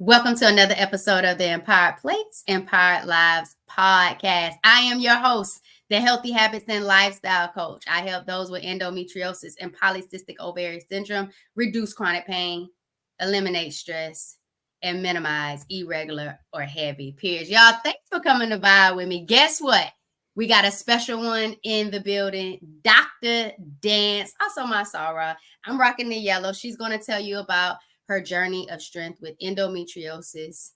Welcome to another episode of the Empowered Plates, Empowered Lives podcast. I am your host, the Healthy Habits and Lifestyle Coach. I help those with endometriosis and polycystic ovarian syndrome reduce chronic pain, eliminate stress, and minimize irregular or heavy periods. Y'all, thanks for coming to vibe with me. Guess what? We got a special one in the building, Dr. Dance, also my Sarah. I'm rocking the yellow. She's going to tell you about her journey of strength with endometriosis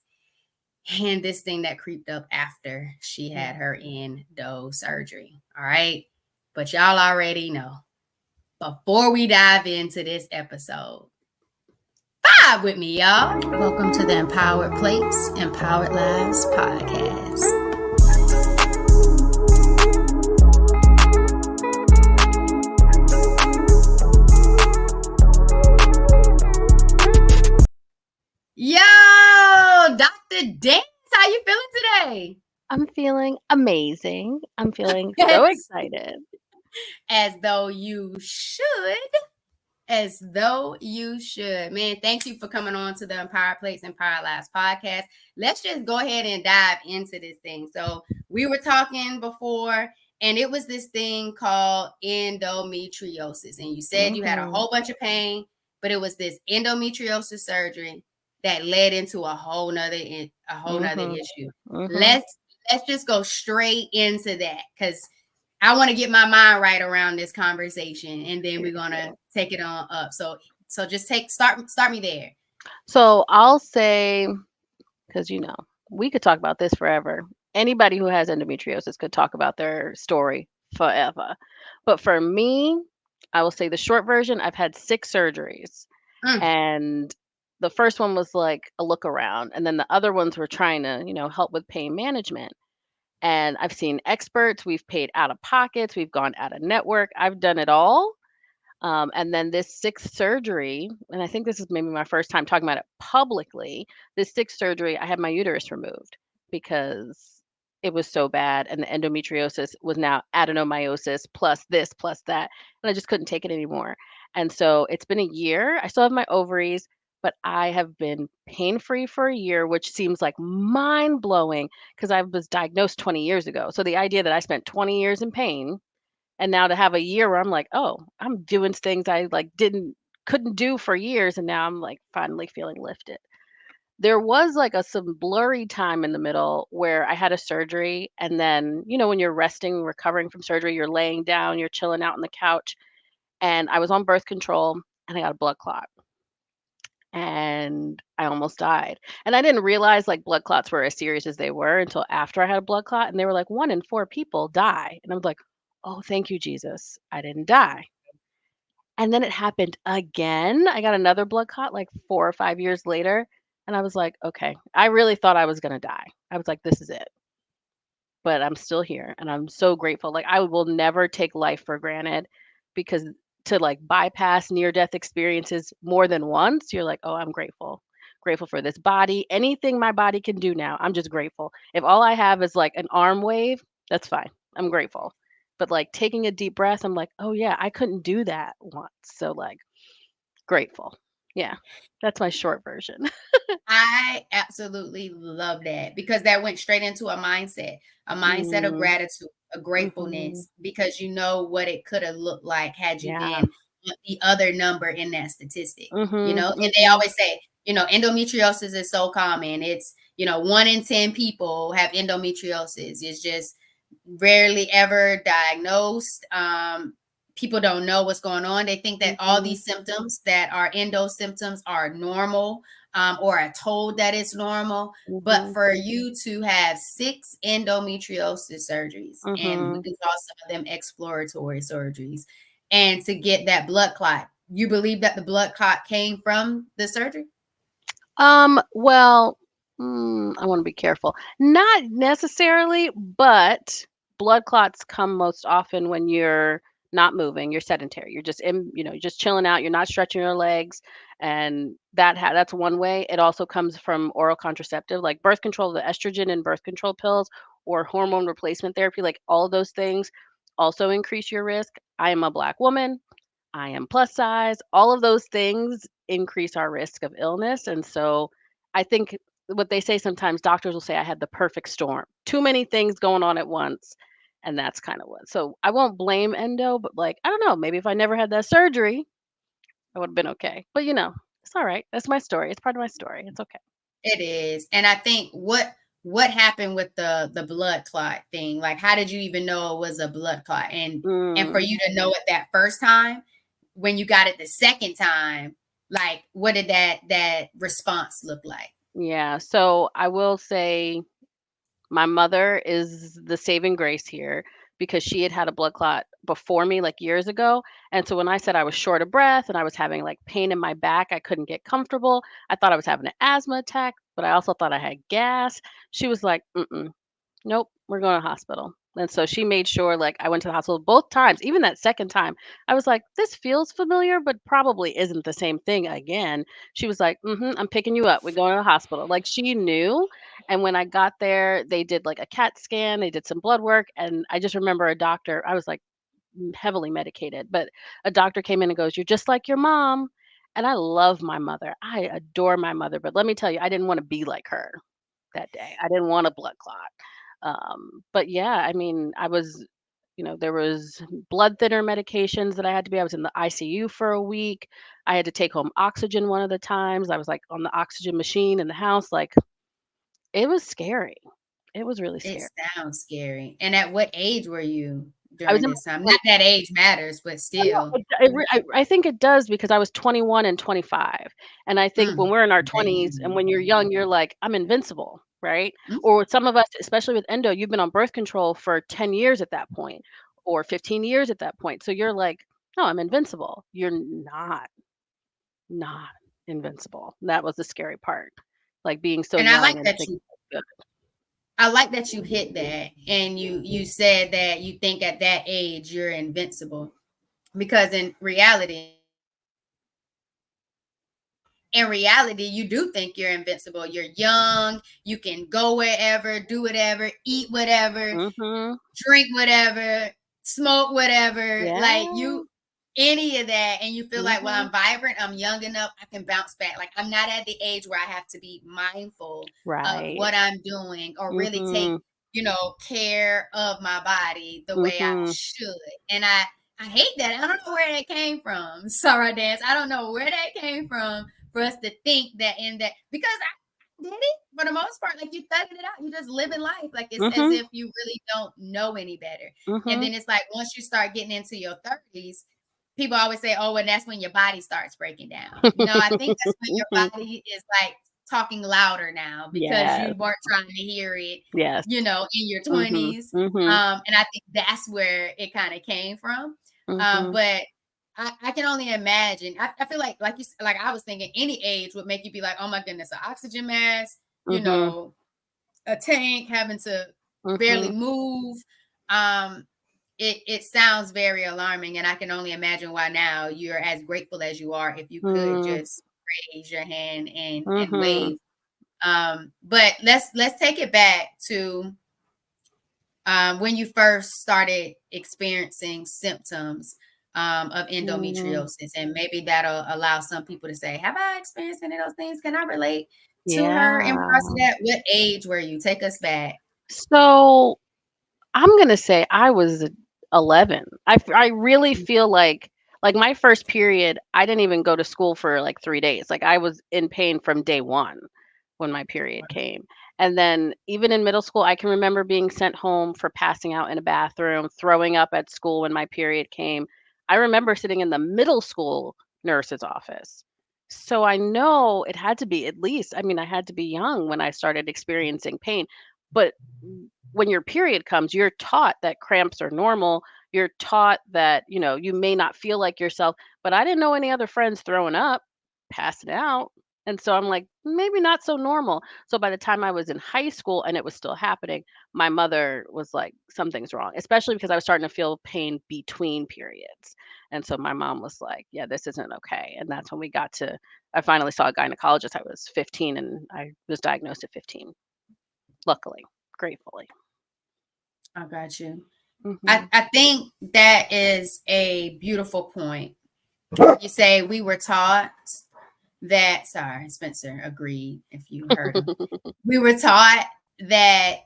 and this thing that creeped up after she had her endo surgery. All right. But y'all already know. Before we dive into this episode, vibe with me, y'all. Welcome to the Empowered Plates, Empowered Lives podcast. Yo, Dr. Dance, how you feeling today? I'm feeling amazing. I'm feeling so excited. As though you should. As though you should. Man, thank you for coming on to the Empowered Plates, Empowered Lives podcast. Let's just go ahead and dive into this thing. So we were talking before, and it was this thing called endometriosis. And you said you had a whole bunch of pain, but it was this endometriosis surgery that led into a whole nother issue. Let's just go straight into that, because I want to get my mind right around this conversation, and then we're gonna take it on up. So just start me there. So I'll say, because we could talk about this forever. Anybody who has endometriosis could talk about their story forever. But for me, I will say the short version, I've had 6 surgeries. And the first one was like a look around, and then the other ones were trying to, help with pain management. And I've seen experts, we've paid out of pockets, we've gone out of network, I've done it all. And then this 6th surgery, and I think this is maybe my first time talking about it publicly. This 6th surgery, I had my uterus removed because it was so bad. And the endometriosis was now adenomyosis plus this, plus that. And I just couldn't take it anymore. And so it's been a year. I still have my ovaries, but I have been pain free for a year, which seems like mind blowing because I was diagnosed 20 years ago. So the idea that I spent 20 years in pain and now to have a year where I'm like, "Oh, I'm doing things I, like, couldn't do for years, and now I'm, like, finally feeling lifted." There was, like, some blurry time in the middle where I had a surgery, and then, when you're resting, recovering from surgery, you're laying down, you're chilling out on the couch, and I was on birth control, and I got a blood clot, and I almost died. And I didn't realize, like, blood clots were as serious as they were until after I had a blood clot, and they were like, 1 in 4 people die, and I was like, "Oh, thank you, Jesus. I didn't die." And then it happened again. I got another blood clot like 4 or 5 years later, and I was like, "Okay." I really thought I was gonna die. I was like, "This is it." But I'm still here, and I'm so grateful. Like, I will never take life for granted because to, like, bypass near-death experiences more than once, you're like, "Oh, I'm grateful. Grateful for this body. Anything my body can do now, I'm just grateful." If all I have is, like, an arm wave, that's fine. I'm grateful. But, like, taking a deep breath, I'm like, "Oh, yeah, I couldn't do that once." So, like, grateful. Yeah. That's my short version. I absolutely love that, because that went straight into a mindset of Mm. gratitude, a Mhm. gratefulness, because you know what it could have looked like had you Yeah. been the other number in that statistic. Mhm. And they Mhm. always say, endometriosis is so common. It's, 1 in 10 people have endometriosis. It's just rarely ever diagnosed. People don't know what's going on. They think that all Mhm. these symptoms that are endo symptoms are normal, or are told that it's normal. But Mhm. for you to have 6 endometriosis surgeries, and we Mhm. can call some of them exploratory surgeries, and to get that blood clot, you believe that the blood clot came from the surgery? Well, I want to be careful. Not necessarily, but blood clots come most often when you're not moving, you're sedentary. You're just you're just chilling out, you're not stretching your legs, and that's one way. It also comes from oral contraceptive, like birth control, the estrogen and birth control pills or hormone replacement therapy, like all of those things also increase your risk. I am a black woman. I am plus size. All of those things increase our risk of illness. And so I think what they say sometimes, doctors will say I had the perfect storm. Too many things going on at once. And that's kind of what. So I won't blame endo, but like, I don't know, maybe if I never had that surgery, I would have been okay. But it's all right. That's my story. It's part of my story. It's okay. It is. And I think what happened with the blood clot thing? Like, how did you even know it was a blood clot? And for Mm, you to know it that first time, when you got it the second time, like, what did that response look like? yeah. So I will say my mother is the saving grace here because she had had a blood clot before me, like, years ago, and so when I said I was short of breath and I was having, like, pain in my back, I couldn't get comfortable, I thought I was having an asthma attack, but I also thought I had gas. She was like, "Mm-mm, nope, we're going to hospital." And so she made sure, like, I went to the hospital both times. Even that second time, I was like, "This feels familiar, but probably isn't the same thing again." She was like, "I'm picking you up. We're going to the hospital." Like, she knew. And when I got there, they did like a CAT scan, they did some blood work, and I just remember a doctor. I was like heavily medicated, but a doctor came in and goes, "You're just like your mom." And I love my mother. I adore my mother, but let me tell you, I didn't want to be like her that day. I didn't want a blood clot. But yeah, I mean, there was blood thinner medications that I had to be. I was in the ICU for a week. I had to take home oxygen one of the times. I was like on the oxygen machine in the house. Like, it was scary. It was really It scary. sounds scary. And at what age were you I was during in this time? my Not that age matters, but Oh, no, still. I think it does because I was 21 and 25, and I think when Mm, we're in our baby. 20s and when you're young, you're like, "I'm invincible," right? Mm. Or with some of us, especially with endo, you've been on birth control for 10 years at that point or 15 years at that point, so you're like, "No, I'm invincible." You're not invincible. That was the scary part, like, being so And I young like and that thinking, you "Good." I like that you hit that, and you said that you think at that age you're invincible, because in reality you do think you're invincible. You're young, you can go wherever, do whatever, eat whatever, Mhm. drink whatever, smoke whatever, like Yeah. you any of that, and you feel like, well, Mhm. I'm vibrant, I'm young enough, I can bounce back. Like, I'm not at the age where I have to be mindful of Right. what I'm doing or really take, Mhm. care of my body the way I Mhm. should. And I hate that. I don't know where that came from. Sorry, Dance. I don't know where that came from for us to think that in that, because did it for the most part, like, you thugging it out, you just living life like it's as Mhm. if you really don't know any better. And Mhm. then it's like, once you start getting into your 30s, people always say, oh, and that's when your body starts breaking down. No, I think that's when Mhm. your body is like talking louder now because Yes. you weren't trying to hear it, Yes. in your Mhm. 20s. Mhm. And I think that's where it kind of came from. Mhm. But I can only imagine. I feel like like I was thinking any age would make you be like, oh my goodness, an oxygen mask, Mhm. a tank, having to barely Mhm. move. Um, it sounds very alarming, and I can only imagine why now you're as grateful as you are if you could Mm. just raise your hand and Mhm. wave. But let's take it back to when you first started experiencing symptoms of Mm. endometriosis, and maybe that'll allow some people to say, have I experienced any of those things? Can I relate to her in regards to Yeah. that? What age were you? Take us back. So, I'm gonna say I was 11. I really feel like my first period, I didn't even go to school for like 3 days. Like, I was in pain from day 1 when my period came. And then even in middle school, I can remember being sent home for passing out in a bathroom, throwing up at school when my period came. I remember sitting in the middle school nurse's office. So I know it had to be at least, I mean, I had to be young when I started experiencing pain. But when your period comes, you're taught that cramps are normal. You're taught that, you may not feel like yourself, but I didn't know any other friends throwing up, passing out. And so I'm like, maybe not so normal. So by the time I was in high school and it was still happening, my mother was like, something's wrong, especially because I was starting to feel pain between periods. And so my mom was like, yeah, this isn't okay. And that's when I finally saw a gynecologist. I was 15 and I was diagnosed at 15, luckily, gratefully. I got you. I, Mhm. I think that is a beautiful point. You say we were taught that, sorry, Spencer agreed if you heard him. We were taught that,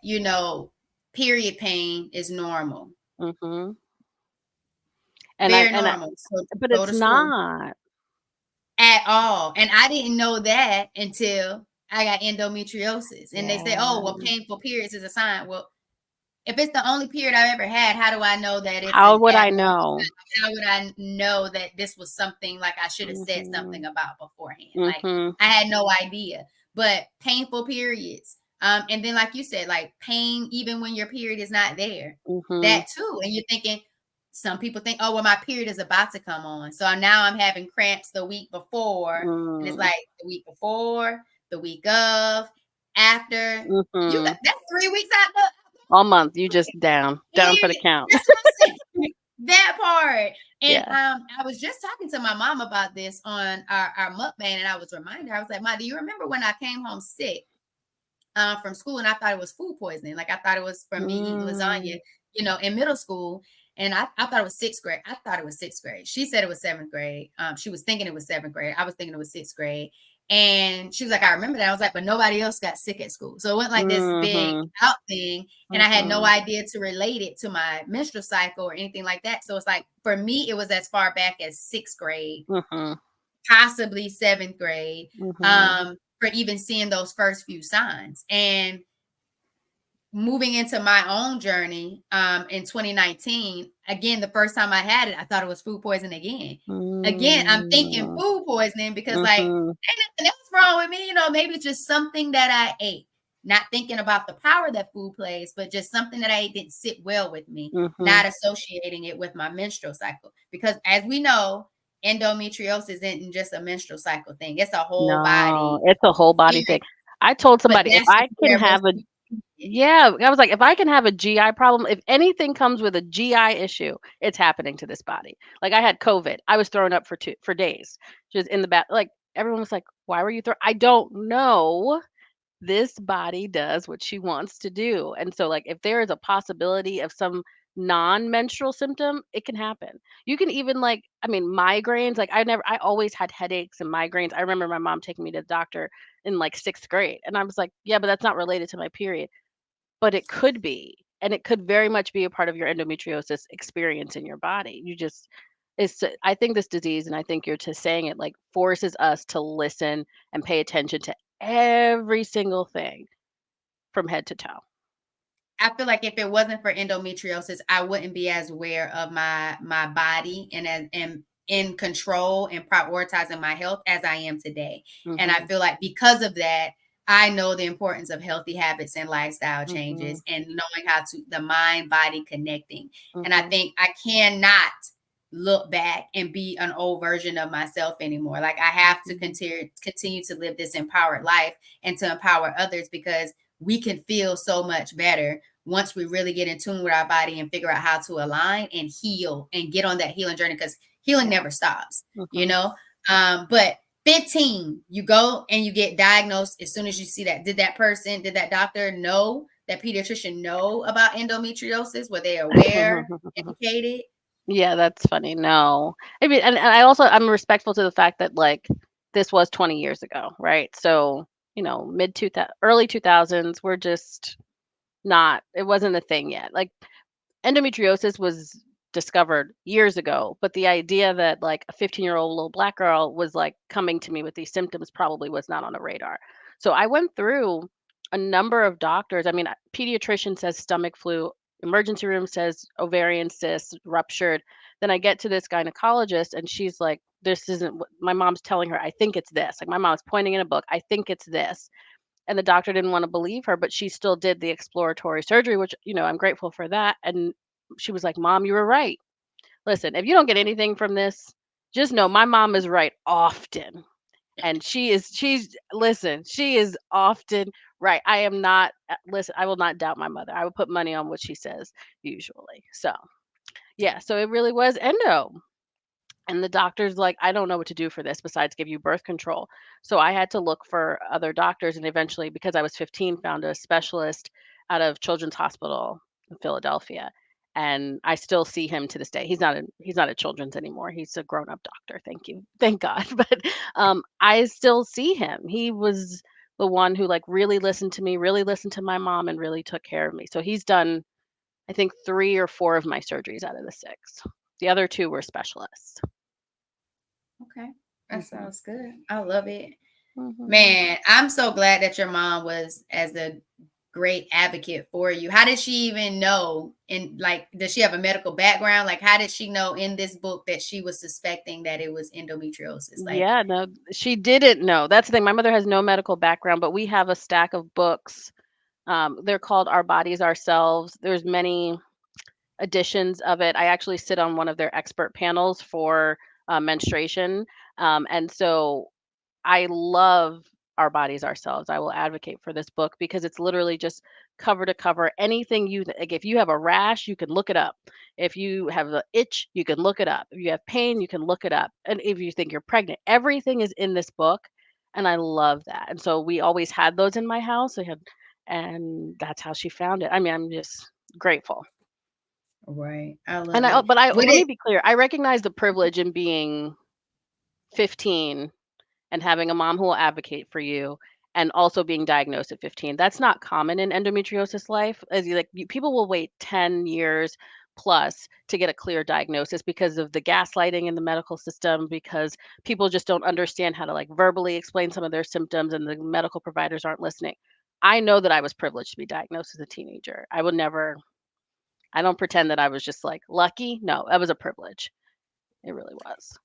period pain is normal, Mhm. very And I normal. So but go it's to school not. at all. And I didn't know that until I got endometriosis. And they say, oh, Yeah. well, painful periods is a sign. Well, if it's the only period I've ever had, how do I know that it's How an would I abnormal know? sign? How would I know that this was something like I should have said something Mhm. about beforehand? Like Mhm. I had no idea. But painful periods, and then like you said, like pain even when your period is not there, Mhm. that too. And you're thinking, some people think, oh, well, my period is about to come on, so now I'm having cramps the week before, and it's Mm. like the week before, the week of, after. You got Mhm. that's 3 weeks out. All month, you just down for the Literally, count. that's what I'm saying. That part. And Yeah. I was just talking to my mom about this on our mukbang, and I was reminding her, I was like, "Ma, do you remember when I came home sick from school and I thought it was food poisoning? Like I thought it was from me eating lasagna, Mm. in middle school." And I thought it was sixth grade. I thought it was sixth grade. She said it was seventh grade. She was thinking it was seventh grade. I was thinking it was sixth grade. And she was like, I remember that. I was like, but nobody else got sick at school. So it went like this big Mhm. out thing. And I had no Mhm. idea to relate it to my menstrual cycle or anything like that. So it's like, for me, it was as far back as sixth grade, Mhm. possibly seventh grade, Mhm. for even seeing those first few signs. And moving into my own journey in 2019, again, the first time I had it, I thought it was food poisoning again. Again, I'm thinking Mm. food poisoning because, like, Mhm. ain't nothing else wrong with me. Maybe it's just something that I ate, not thinking about the power that food plays, but just something that I ate didn't sit well with me, Mhm. not associating it with my menstrual cycle. Because as we know, endometriosis isn't just a menstrual cycle thing, it's a whole No, body it's a whole body thing. thing. I told But somebody, if that's I just can where most have a people see it. yeah, I was like, if I can have a GI problem, if anything comes with a GI issue, it's happening to this body. Like I had COVID. I was thrown up for days. Just in the back. Like everyone was like, why were you thrown? I don't know. This body does what she wants to do. And so like if there is a possibility of some non-menstrual symptom, it can happen. You can even like I mean migraines, like I always had headaches and migraines. I remember my mom taking me to the doctor in like 6th grade and I was like, yeah, but that's not related to my period. But it could be, and it could very much be a part of your endometriosis experience in your body. You just I think this disease, and I think you're just saying it, like, forces us to listen and pay attention to every single thing from head to toe. I feel like if it wasn't for endometriosis, I wouldn't be as aware of my body and in control and prioritizing my health as I am today. And I Mhm, feel like because of that, I know the importance of healthy habits and lifestyle mhm, changes and knowing how to the mind body connecting. And I mhm, think I cannot look back and be an old version of myself anymore. Like I have to mhm, continue to live this empowered life and to empower others because we can feel so much better once we really get in tune with our body and figure out how to align and heal and get on that healing journey because healing yeah, never stops, you mhm. know? But 15, you go and you get diagnosed as soon as you see that. Did that doctor know, that pediatrician know about endometriosis? Were they aware, educated? Yeah, that's funny. No. I mean, and I also I'm respectful to the fact that, like, this was 20 years ago, right? So, mid 2000 early 2000s, we're just not it wasn't a thing yet. Like endometriosis was discovered years ago, but the idea that like a 15-year-old little black girl was like coming to me with these symptoms probably was not on the radar. So I went through a number of doctors. I mean, pediatrician says stomach flu, emergency room says ovarian cyst ruptured. Then I get to this gynecologist and she's like, this isn't what my mom's telling her. I think it's this. Like my mom's pointing in a book. I think it's this, and the doctor didn't want to believe her, but she still did the exploratory surgery, which, I'm grateful for that. And she was like, Mom, you were right. Listen, if you don't get anything from this, just know my mom is right often. And listen, she is often right. I am not, listen, I will not doubt my mother. I would put money on what she says usually. So, yeah, so it really was endo. And the doctor's like, I don't know what to do for this besides give you birth control. So I had to look for other doctors and eventually, because I was 15, found a specialist out of Children's Hospital in Philadelphia. and I still see him to this day. He's not a children's anymore. He's a grown-up doctor, thank you. Thank God. But, I still see him. He was the one who, like, really listened to me, really listened to my mom, and really took care of me. So he's done, I think, 3 or 4 of my surgeries out of the 6. The other 2 were specialists. Okay. That Mhm. sounds good. I love it. Mhm. Man, I'm so glad that your mom was as a great advocate for you. How did she even know? And like, does she have a medical background? Like, how did she know in this book that she was suspecting that it was endometriosis? Like, Yeah, no, she didn't know. That's the thing. My mother has no medical background, but we have a stack of books. They're called Our Bodies Ourselves. There's many editions of it. I actually sit on one of their expert panels for menstruation. And so I love Our Bodies Ourselves. I will advocate for this book because it's literally just cover to cover anything like if you have a rash, you can look it up. If you have the itch, you can look it up. If you have pain, you can look it up. And if you think you're pregnant, everything is in this book. And I love that. And so we always had those in my house. And that's how she found it. I mean, I'm just grateful. right. I And love I it. but I Would let me it be clear. I recognize the privilege in being 15 and having a mom who will advocate for you and also being diagnosed at 15. That's not common in endometriosis life. People will wait 10 years plus to get a clear diagnosis because of the gaslighting in the medical system, because people just don't understand how to like verbally explain some of their symptoms and the medical providers aren't listening. I know that I was privileged to be diagnosed as a teenager. I don't pretend that I was just like lucky. No, that was a privilege. It really was.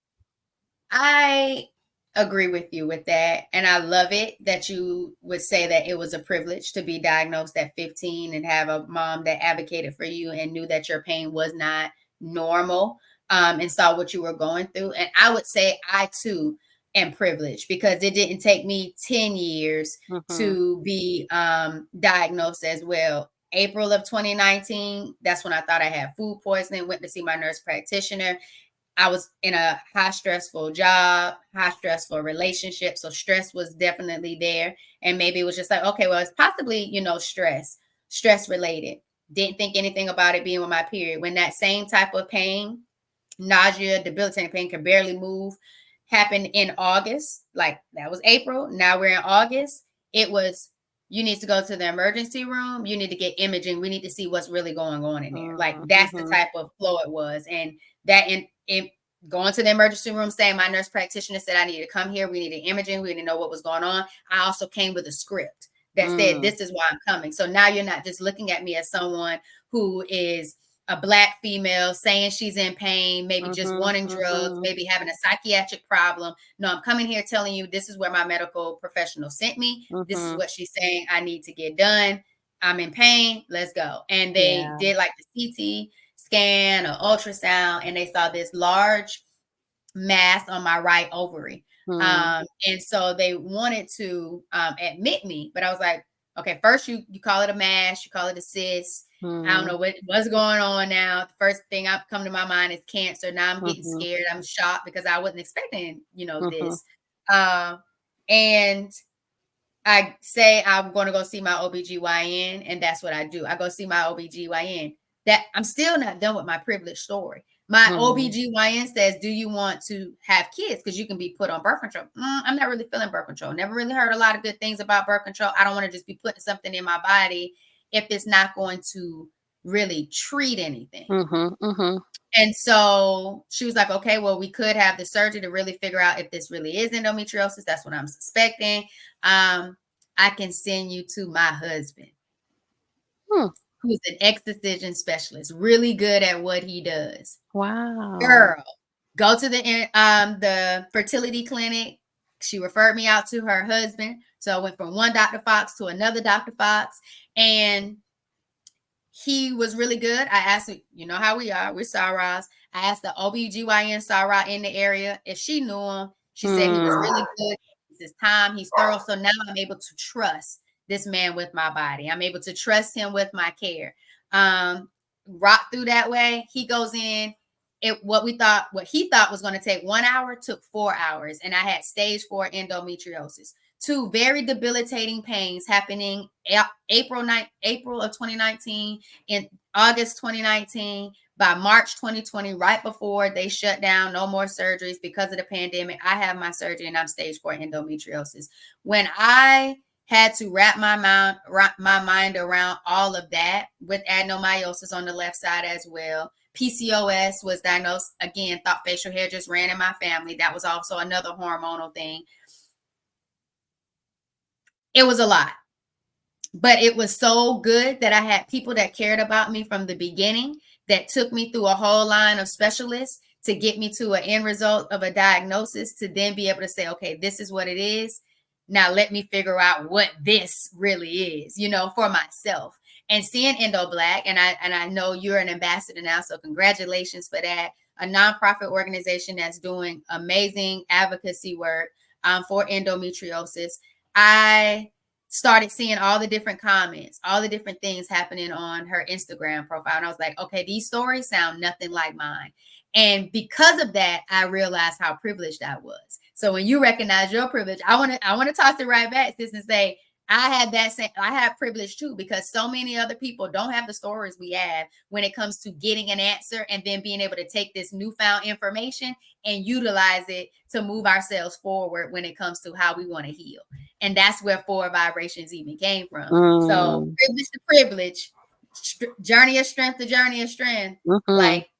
I agree with you with that. And I love it that you would say that it was a privilege to be diagnosed at 15 and have a mom that advocated for you and knew that your pain was not normal, and saw what you were going through. And I would say I too am privileged because it didn't take me 10 years Mhm. to be diagnosed as well. April of 2019, that's when I thought I had food poisoning, went to see my nurse practitioner. I was in a high stressful job, high stressful relationship. So stress was definitely there. And maybe it was just like, okay, well, it's possibly, stress related. Didn't think anything about it being with my period. When that same type of pain, nausea, debilitating pain, could barely move, happened in August. Like that was April. Now we're in August. It was, you need to go to the emergency room. You need to get imaging. We need to see what's really going on in there. Like that's the Mhm. type of flow it was. And that in going to the emergency room, saying my nurse practitioner said I needed to come here. We needed imaging. We didn't know what was going on. I also came with a script that said, Mm. this is why I'm coming. So now you're not just looking at me as someone who is a Black female saying she's in pain, maybe just Mhm. wanting drugs, Mhm. maybe having a psychiatric problem. No, I'm coming here telling you this is where my medical professional sent me. This is Mhm. what she's saying I need to get done. I'm in pain. Let's go. And they Yeah. did like the CT scan or ultrasound, and they saw this large mass on my right ovary. Mm. And so they wanted to admit me, but I was like, okay, first you call it a mass, you call it a cyst. I don't Mm. know what's going on now. The first thing I've come to my mind is cancer. Now I'm getting Mhm. scared. I'm shocked because I wasn't expecting, Mhm. this. Um, and I say I'm going to go see my OBGYN, and that's what I do. I go see my OBGYN. That I'm still not done with my privilege story. My Mhm. OBGYN says, do you want to have kids? Because you can be put on birth control. I'm not really feeling birth control. Never really heard a lot of good things about birth control. I don't want to just be putting something in my body if it's not going to really treat anything. Mhm. Mhm. And so she was like, okay, well, we could have the surgery to really figure out if this really is endometriosis. That's what I'm suspecting. I can send you to my husband, Hmm. who's an excision specialist, really good at what he does. Wow. Girl, go to the fertility clinic. She referred me out to her husband. So I went from one Dr. Fox to another Dr. Fox. And he was really good. I asked him, you know how we are, we're Saras. I asked the OBGYN Sarah in the area if she knew him. She said he was Mm. really good. It's his time, he's thorough. So now I'm able to trust this man with my body. I'm able to trust him with my care. Rock through that way. He goes in. What he thought was going to take 1 hour took 4 hours, and I had stage 4 endometriosis. to very debilitating pains happening April of 2019, in August 2019. By March 2020, right before they shut down, no more surgeries because of the pandemic, I have my surgery and I'm stage 4 endometriosis. When I had to wrap my mind around all of that, with adenomyosis on the left side as well. PCOS was diagnosed again, thought facial hair just ran in my family. That was also another hormonal thing. It was a lot, but it was so good that I had people that cared about me from the beginning, that took me through a whole line of specialists to get me to an end result of a diagnosis, to then be able to say, okay, this is what it is. Now let me figure out what this really is, for myself. And seeing Endo Black, and I know you're an ambassador now, so congratulations for that. A nonprofit organization that's doing amazing advocacy work for endometriosis. I started seeing all the different comments, all the different things happening on her Instagram profile. And I was like, okay, these stories sound nothing like mine. And because of that, I realized how privileged I was. So when you recognize your privilege, I want to toss it right back, sis, and say, I have privilege too, because so many other people don't have the stories we have when it comes to getting an answer and then being able to take this newfound information and utilize it to move ourselves forward when it comes to how we want to heal. And that's where Four Vibrations even came from. So privilege to privilege, journey of strength to journey of strength. Like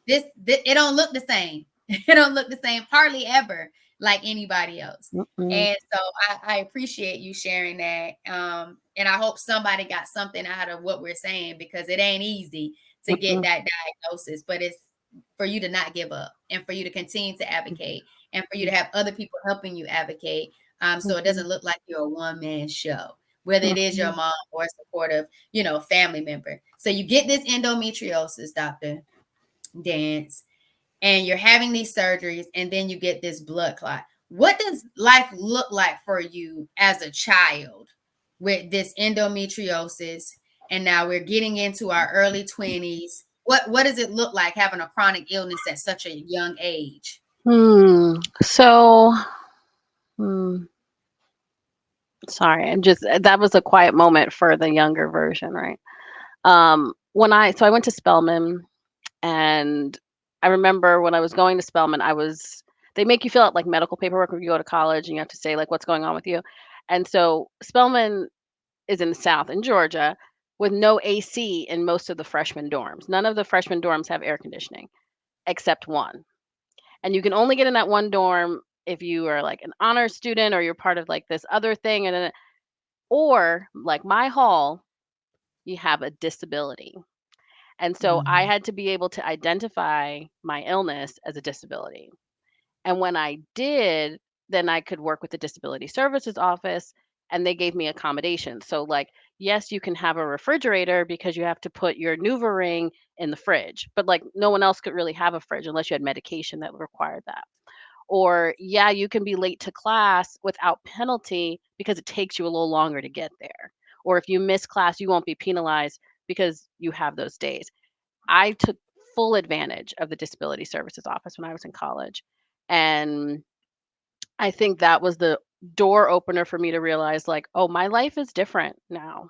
this, it don't look the same. It don't look the same hardly ever like anybody else. And so I appreciate you sharing that. And I hope somebody got something out of what we're saying, because it ain't easy to get that diagnosis, but it's for you to not give up, and for you to continue to advocate, and for you to have other people helping you advocate. So it doesn't look like you're a one-man show, whether it is your mom or a supportive, family member. So you get this endometriosis, Dr. Dance, and you're having these surgeries, and then you get this blood clot. What does life look like for you as a child with this endometriosis? And now we're getting into our early 20s. What does it look like having a chronic illness at such a young age? So, sorry, that was a quiet moment for the younger version, right? So I went to Spelman, and I remember when I was going to Spelman, they make you fill out like medical paperwork when you go to college, and you have to say like what's going on with you. And so Spelman is in the South in Georgia, with no AC in most of the freshman dorms. None of the freshman dorms have air conditioning except one. And you can only get in that one dorm if you are like an honor student, or you're part of like this other thing, or like my hall, you have a disability. And so I had to be able to identify my illness as a disability. And when I did, then I could work with the disability services office, and they gave me accommodations. So like, yes, you can have a refrigerator because you have to put your NuvaRing in the fridge, but like no one else could really have a fridge unless you had medication that required that. Or yeah, you can be late to class without penalty because it takes you a little longer to get there. Or if you miss class, you won't be penalized because you have those days. I took full advantage of the disability services office when I was in college. And I think that was the door opener for me to realize, like, oh, my life is different now.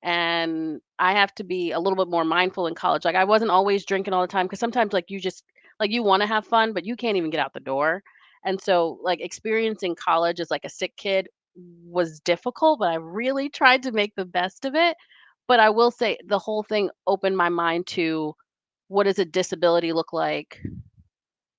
And I have to be a little bit more mindful in college. Like, I wasn't always drinking all the time, because sometimes like you want to have fun, but you can't even get out the door. And so like experiencing college as like a sick kid was difficult, but I really tried to make the best of it. But I will say the whole thing opened my mind to, what does a disability look like?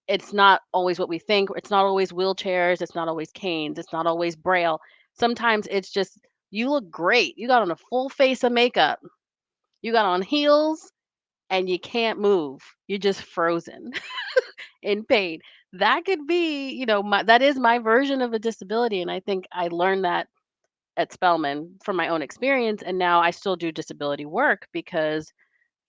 It's not always what we think. It's not always wheelchairs. It's not always canes. It's not always braille. Sometimes it's just, you look great. You got on a full face of makeup. You got on heels and you can't move. You're just frozen in pain. That could be, that is my version of a disability. And I think I learned that at Spelman from my own experience. And now I still do disability work because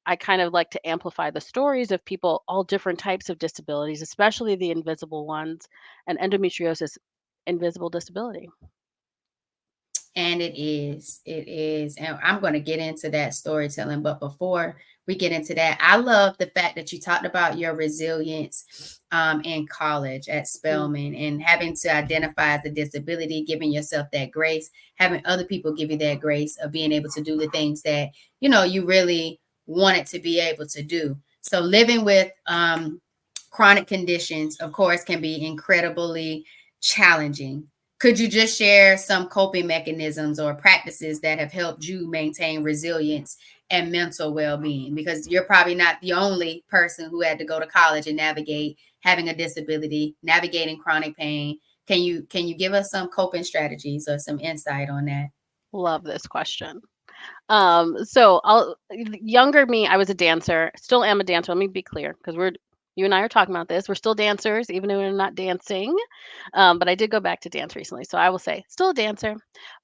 I kind of like to amplify the stories of people, all different types of disabilities, especially the invisible ones, and endometriosis, invisible disability. And it is. And I'm going to get into that storytelling. But before we get into that. I love the fact that you talked about your resilience in college at Spelman and having to identify as a disability, giving yourself that grace, having other people give you that grace of being able to do the things that, you know, you really wanted to be able to do. So living with chronic conditions, of course, can be incredibly challenging. Could you just share some coping mechanisms or practices that have helped you maintain resilience and mental well-being? Because you're probably not the only person who had to go to college and navigate having a disability, navigating chronic pain. Can you give us some coping strategies or some insight on that? Love this question. So younger me, I was a dancer, still am a dancer. Let me be clear, because you and I are talking about this. We're still dancers, even though we're not dancing. But I did go back to dance recently, so I will say still a dancer.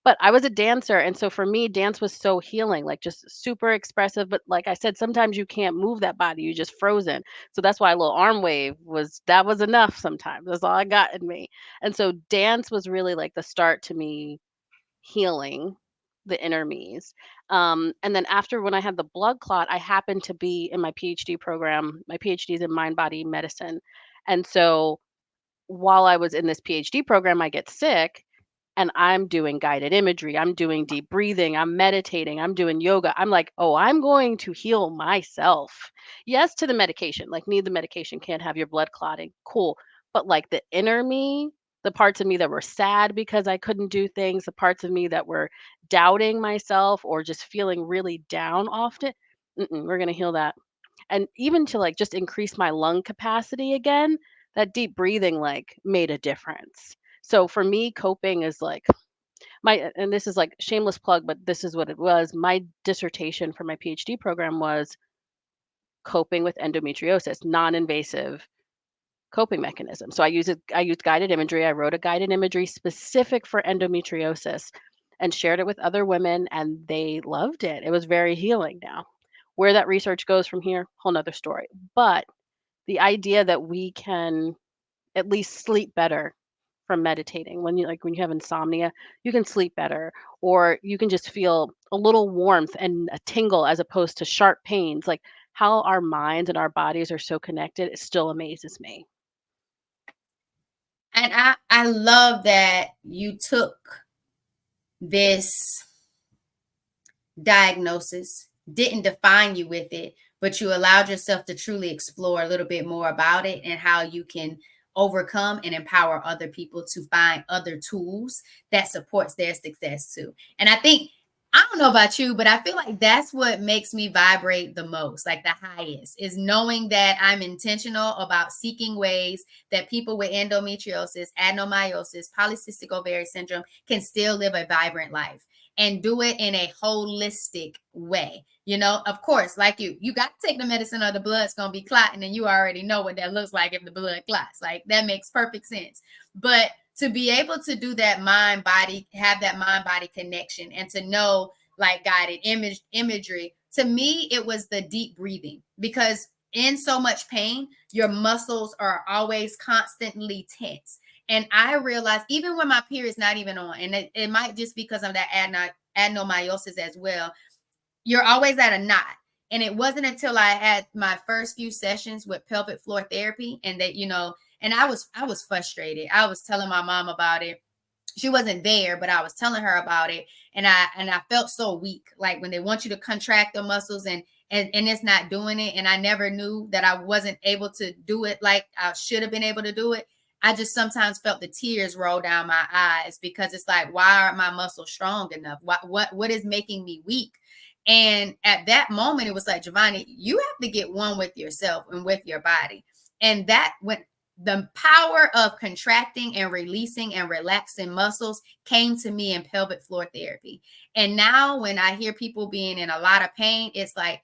But I was a dancer, and so for me, dance was so healing, like just super expressive. But like I said, sometimes you can't move that body; you just frozen. So that's why a little arm wave was enough. Sometimes that's all I got in me. And so dance was really like the start to me healing the inner me's. And then after when I had the blood clot, I happened to be in my PhD program. My PhD is in mind body medicine. And so while I was in this PhD program, I get sick and I'm doing guided imagery. I'm doing deep breathing. I'm meditating. I'm doing yoga. I'm like, oh, I'm going to heal myself. Yes, to the medication. Like, need the medication, can't have your blood clotting. Cool. But like the inner me, the parts of me that were sad because I couldn't do things, the parts of me that were doubting myself or just feeling really down often, we're going to heal that. And even to like just increase my lung capacity again, that deep breathing like made a difference. So for me, coping is like and this is like shameless plug, but this is what it was. My dissertation for my PhD program was coping with endometriosis, non-invasive coping mechanism. So I used guided imagery. I wrote a guided imagery specific for endometriosis and shared it with other women and they loved it. It was very healing now. Where that research goes from here, whole nother story. But the idea that we can at least sleep better from meditating. When you have insomnia, you can sleep better or you can just feel a little warmth and a tingle as opposed to sharp pains. Like how our minds and our bodies are so connected, it still amazes me. And I love that you took this diagnosis, didn't define you with it, but you allowed yourself to truly explore a little bit more about it and how you can overcome and empower other people to find other tools that supports their success too. And I think, I don't know about you, but I feel like that's what makes me vibrate the most, like the highest, is knowing that I'm intentional about seeking ways that people with endometriosis, adenomyosis, polycystic ovary syndrome can still live a vibrant life and do it in a holistic way. You know, of course, like you got to take the medicine or the blood's going to be clotting, and you already know what that looks like if the blood clots. Like that makes perfect sense. But to be able to do that mind body, have that mind body connection, and to know like guided imagery, to me, it was the deep breathing, because in so much pain, your muscles are always constantly tense. And I realized even when my period's not even on, and it might just because of that adenomyosis as well, you're always at a knot. And it wasn't until I had my first few sessions with pelvic floor therapy and that, you know, and I was frustrated. I was telling my mom about it. She wasn't there, but I was telling her about it. And I felt so weak. Like when they want you to contract the muscles and it's not doing it. And I never knew that I wasn't able to do it like I should have been able to do it. I just sometimes felt the tears roll down my eyes because it's like, why aren't my muscles strong enough? What is making me weak? And at that moment, it was like, Giovanni, you have to get one with yourself and with your body. And that when the power of contracting and releasing and relaxing muscles came to me in pelvic floor therapy. And now when I hear people being in a lot of pain, it's like,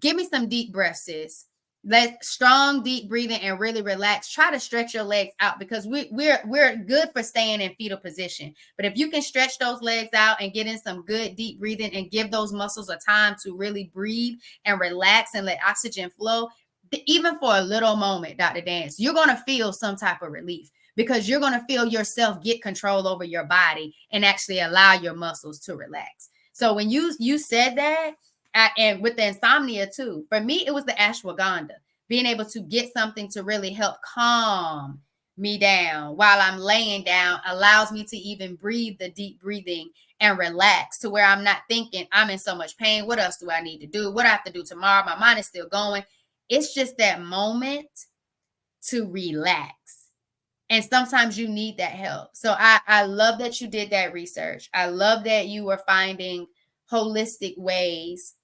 give me some deep breaths, sis. Let strong, deep breathing and really relax. Try to stretch your legs out because we're good for staying in fetal position. But if you can stretch those legs out and get in some good deep breathing and give those muscles a time to really breathe and relax and let oxygen flow, even for a little moment, Dr. Dance, you're going to feel some type of relief because you're going to feel yourself get control over your body and actually allow your muscles to relax. So when you said that, and with the insomnia too, for me, it was the ashwagandha, being able to get something to really help calm me down while I'm laying down allows me to even breathe the deep breathing and relax to where I'm not thinking I'm in so much pain. What else do I need to do? What I have to do tomorrow? My mind is still going. It's just that moment to relax. And sometimes you need that help. So I love that you did that research. I love that you were finding holistic ways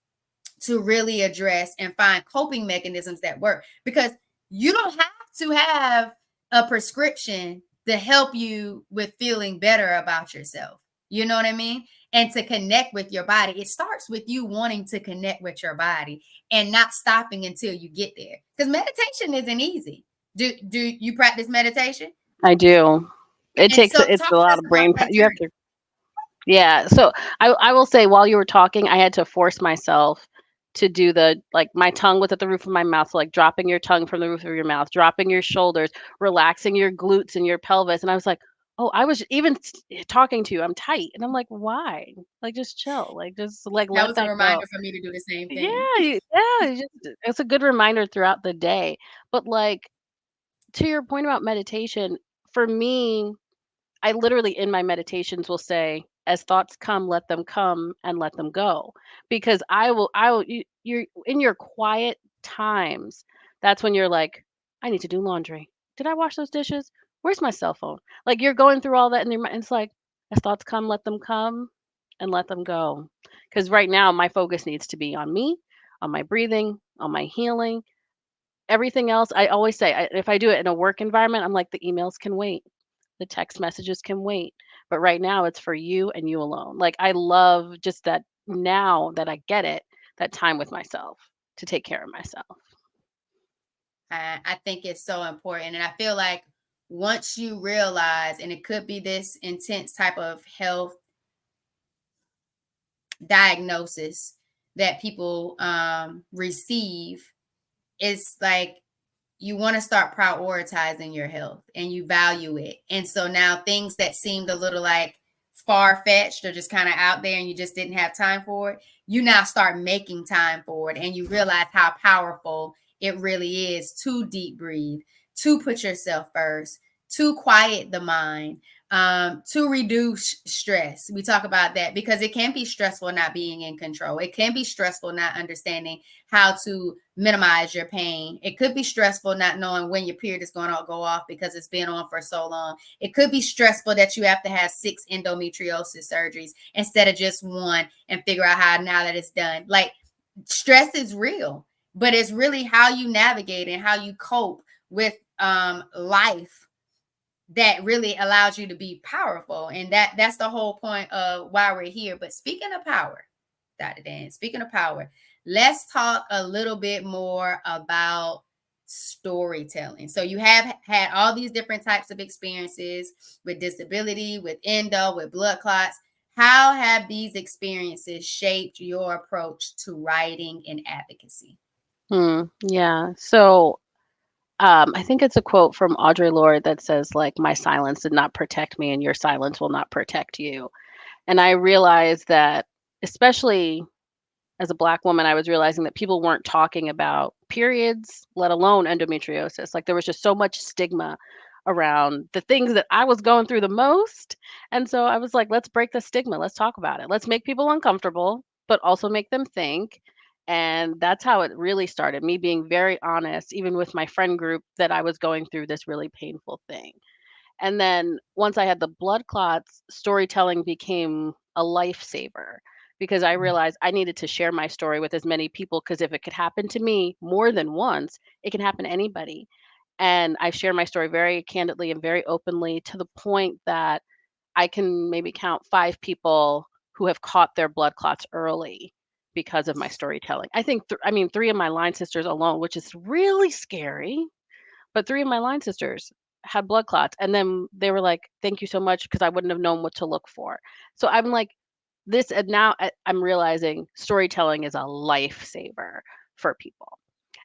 to really address and find coping mechanisms that work, because you don't have to have a prescription to help you with feeling better about yourself. You know what I mean? And to connect with your body. It starts with you wanting to connect with your body and not stopping until you get there. Because meditation isn't easy. Do you practice meditation? I do. And so It's talk a to lot us of about brain that you have journey. to. Yeah. So I will say while you were talking, I had to force myself to do the like my tongue was at the roof of my mouth, so like dropping your tongue from the roof of your mouth, dropping your shoulders, relaxing your glutes and your pelvis. And I was like, oh, I was even talking to you. I'm tight. And I'm like, why? Like just chill. Like just like That let was a that go. reminder for me to do the same Yeah, thing. it's a good reminder throughout the day. But like to your point about meditation, for me, I literally in my meditations will say, as thoughts come, let them come and let them go. Because you're in your quiet times. That's when you're like, I need to do laundry. Did I wash those dishes? Where's my cell phone? Like you're going through all that in your mind. It's like, as thoughts come and let them go. Because right now, my focus needs to be on me, on my breathing, on my healing. Everything else, I always say, if I do it in a work environment, I'm like, the emails can wait, the text messages can wait. But right now, it's for you and you alone. Like, I love just that now that I get it, that time with myself to take care of myself. I think it's so important. And I feel like once you realize, and it could be this intense type of health diagnosis that people receive, it's like you want to start prioritizing your health and you value it. And so now things that seemed a little like far fetched or just kind of out there and you just didn't have time for it, you now start making time for it and you realize how powerful it really is to deep breathe, to put yourself first, to quiet the mind, to reduce stress. We talk about that because it can be stressful not being in control. It can be stressful not understanding how to minimize your pain. It could be stressful not knowing when your period is going to go off because it's been on for so long. It could be stressful that you have to have 6 endometriosis surgeries instead of just one and figure out how now that it's done. Like stress is real, but it's really how you navigate and how you cope with life that really allows you to be powerful. And that's the whole point of why we're here. But speaking of power, Dr. Dan, speaking of power, let's talk a little bit more about storytelling. So you have had all these different types of experiences with disability, with endo, with blood clots. How have these experiences shaped your approach to writing and advocacy? Yeah. So I think it's a quote from Audre Lorde that says, like, my silence did not protect me, and your silence will not protect you. And I realized that, especially as a Black woman, I was realizing that people weren't talking about periods, let alone endometriosis. Like there was just so much stigma around the things that I was going through the most. And so I was like, let's break the stigma. Let's talk about it. Let's make people uncomfortable, but also make them think. And that's how it really started. Me being very honest, even with my friend group, that I was going through this really painful thing. And then once I had the blood clots, storytelling became a lifesaver because I realized I needed to share my story with as many people because if it could happen to me more than once, it can happen to anybody. And I share my story very candidly and very openly to the point that I can maybe count 5 people who have caught their blood clots early because of my storytelling. I think, I mean, 3 of my line sisters alone, which is really scary, but 3 of my line sisters had blood clots, and then they were like, "Thank you so much," because I wouldn't have known what to look for. So I'm like, this and now I'm realizing storytelling is a lifesaver for people.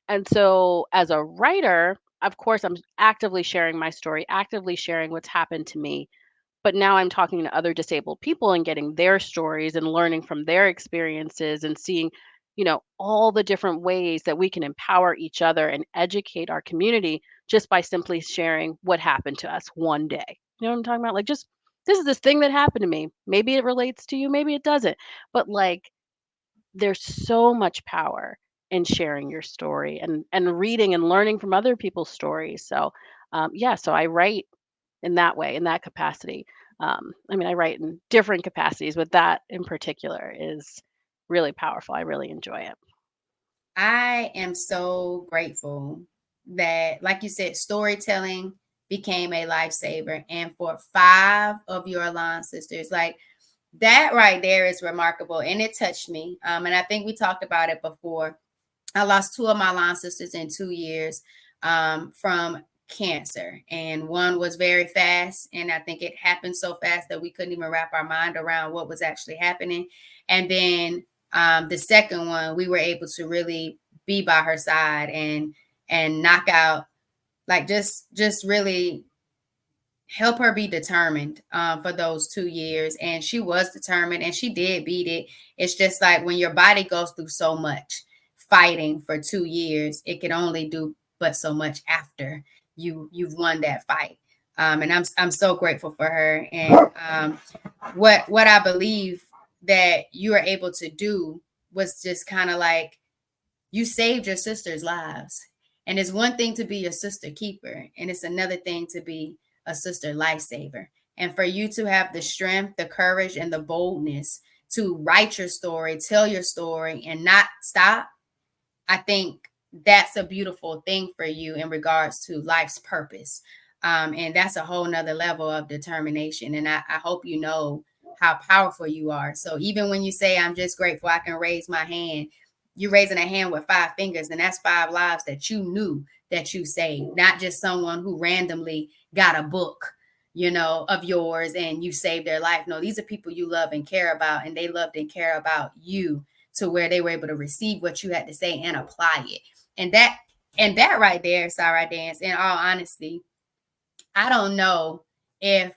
And so as a writer, of course, I'm actively sharing my story, actively sharing what's happened to me, but now I'm talking to other disabled people and getting their stories and learning from their experiences and seeing all the different ways that we can empower each other and educate our community just by simply sharing what happened to us one day. You know what I'm talking about? Like, just this is this thing that happened to me. Maybe it relates to you, maybe it doesn't. But like, there's so much power in sharing your story and reading and learning from other people's stories. So, yeah, so I write in that way, in that capacity. I mean, I write in different capacities, but that in particular is really powerful. I really enjoy it. I am so grateful that, like you said, storytelling became a lifesaver. And for five of your Alon sisters, like that right there is remarkable. And it touched me. And I think we talked about it before. I lost two of my Alon sisters in 2 years from cancer. And one was very fast. And I think it happened so fast that we couldn't even wrap our mind around what was actually happening. And then the second one, we were able to really be by her side and knock out, like just really help her be determined for those 2 years. And she was determined and she did beat it. It's just like when your body goes through so much fighting for 2 years, it can only do but so much after you've won that fight. And I'm so grateful for her. And what I believe that you are able to do was just kind of like you saved your sister's lives. And it's one thing to be a sister keeper, and it's another thing to be a sister lifesaver. And for you to have the strength, the courage, and the boldness to write your story, tell your story, and not stop, I think that's a beautiful thing for you in regards to life's purpose. And that's a whole nother level of determination. And I hope you know how powerful you are. So even when you say, I'm just grateful I can raise my hand, you're raising a hand with five fingers, and that's five lives that you knew that you saved, not just someone who randomly got a book, of yours and you saved their life. No, these are people you love and care about, and they loved and care about you to where they were able to receive what you had to say and apply it. And that right there, Sarah Dance, in all honesty, I don't know if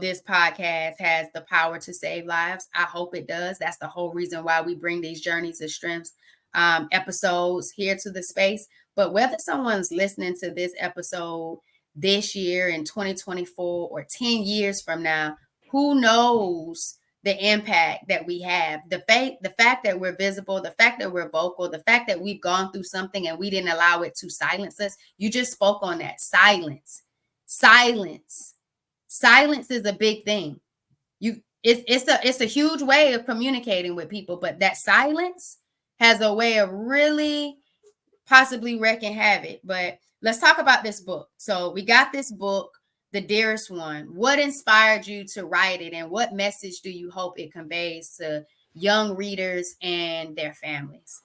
this podcast has the power to save lives. I hope it does. That's the whole reason why we bring these journeys of strengths episodes here to the space. But whether someone's listening to this episode this year in 2024 or 10 years from now, who knows the impact that we have, the fact that we're visible, the fact that we're vocal, the fact that we've gone through something and we didn't allow it to silence us. You just spoke on that. Silence is a big thing. It's a huge way of communicating with people, but that silence has a way of really possibly wreaking havoc. But let's talk about this book. So we got this book, The Dearest One. What inspired you to write it, and what message do you hope it conveys to young readers and their families?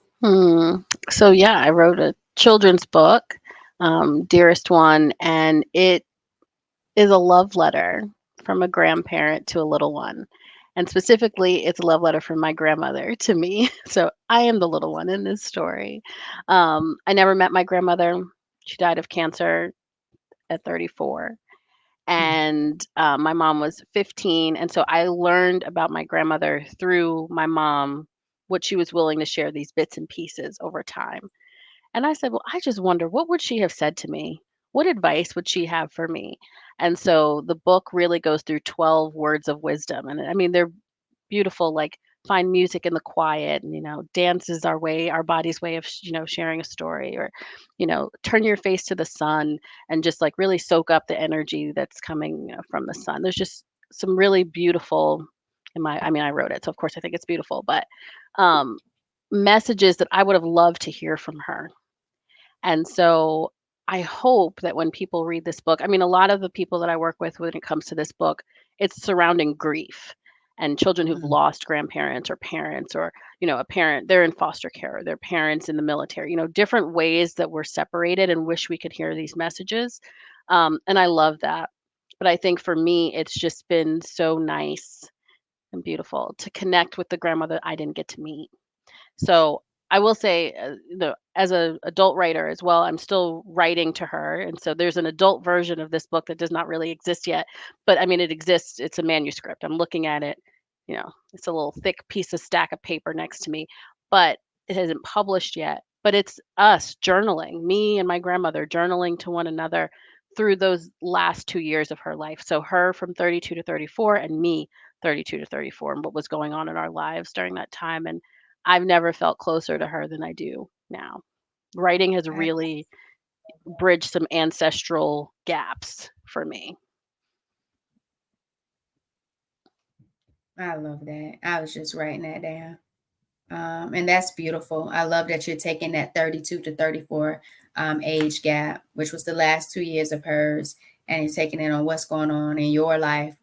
So yeah, I wrote a children's book, Dearest One, and it is a love letter from a grandparent to a little one. And specifically, it's a love letter from my grandmother to me. So I am the little one in this story. I never met my grandmother. She died of cancer at 34. And my mom was 15. And so I learned about my grandmother through my mom, what she was willing to share these bits and pieces over time. And I said, "Well, I just wonder what would she have said to me? What advice would she have for me?" And so the book really goes through 12 words of wisdom. And I mean, they're beautiful, like find music in the quiet, and dance is our body's way of sharing a story, or turn your face to the sun and just like really soak up the energy that's coming from the sun. There's just some really beautiful I mean, I wrote it, so of course I think it's beautiful, but um messages that I would have loved to hear from her. And so I hope that when people read this book, I mean, a lot of the people that I work with when it comes to this book, it's surrounding grief and children who've Mm. lost grandparents or parents, or, a parent, they're in foster care, or their parents in the military, different ways that we're separated and wish we could hear these messages. And I love that. But I think for me, it's just been so nice and beautiful to connect with the grandmother I didn't get to meet. So I will say, as a adult writer as well, I'm still writing to her, and so there's an adult version of this book that does not really exist yet. But I mean, it exists. It's a manuscript. I'm looking at it. It's a little thick piece of stack of paper next to me. But it isn't published yet, but it's us journaling, me and my grandmother journaling to one another through those last 2 years of her life. So her from 32 to 34 and me 32 to 34 and what was going on in our lives during that time, and I've never felt closer to her than I do now. Writing has I, really bridged some ancestral gaps for me. I love that. I was just writing that down. And that's beautiful. I love that you're taking that 32 to 34 age gap, which was the last 2 years of hers, and you're taking it on what's going on in your life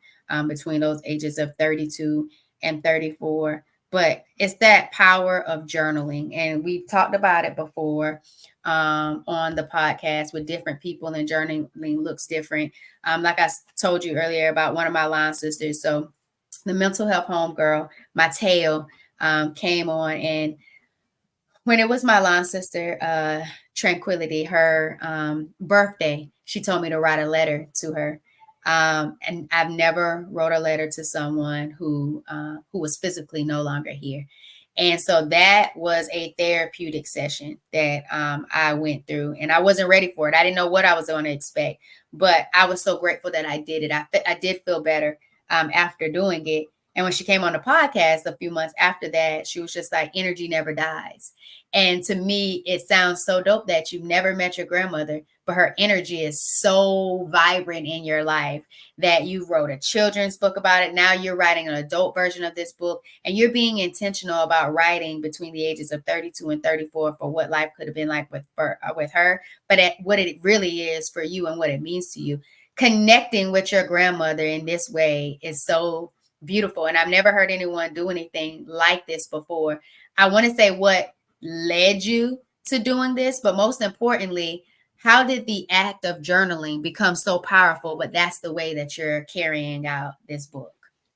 between those ages of 32 and 34. But it's that power of journaling. And we've talked about it before on the podcast with different people, and journaling looks different. Like I told you earlier about one of my line sisters. So, the mental health homegirl, Mateo, came on, and when it was my line sister, Tranquility, her birthday, she told me to write a letter to her. And I've never wrote a letter to someone who was physically no longer here. And so that was a therapeutic session that I went through, and I wasn't ready for it. I didn't know what I was going to expect, but I was so grateful that I did it. I did feel better after doing it. And when she came on the podcast a few months after that, she was just like, energy never dies. And to me, it sounds so dope that you've never met your grandmother, but her energy is so vibrant in your life that you wrote a children's book about it. Now you're writing an adult version of this book, and you're being intentional about writing between the ages of 32 and 34 for what life could have been like with her, but what it really is for you and what it means to you. Connecting with your grandmother in this way is so beautiful. And I've never heard anyone do anything like this before. I want to say what led you to doing this, but most importantly, how did the act of journaling become so powerful? But that's the way that you're carrying out this book.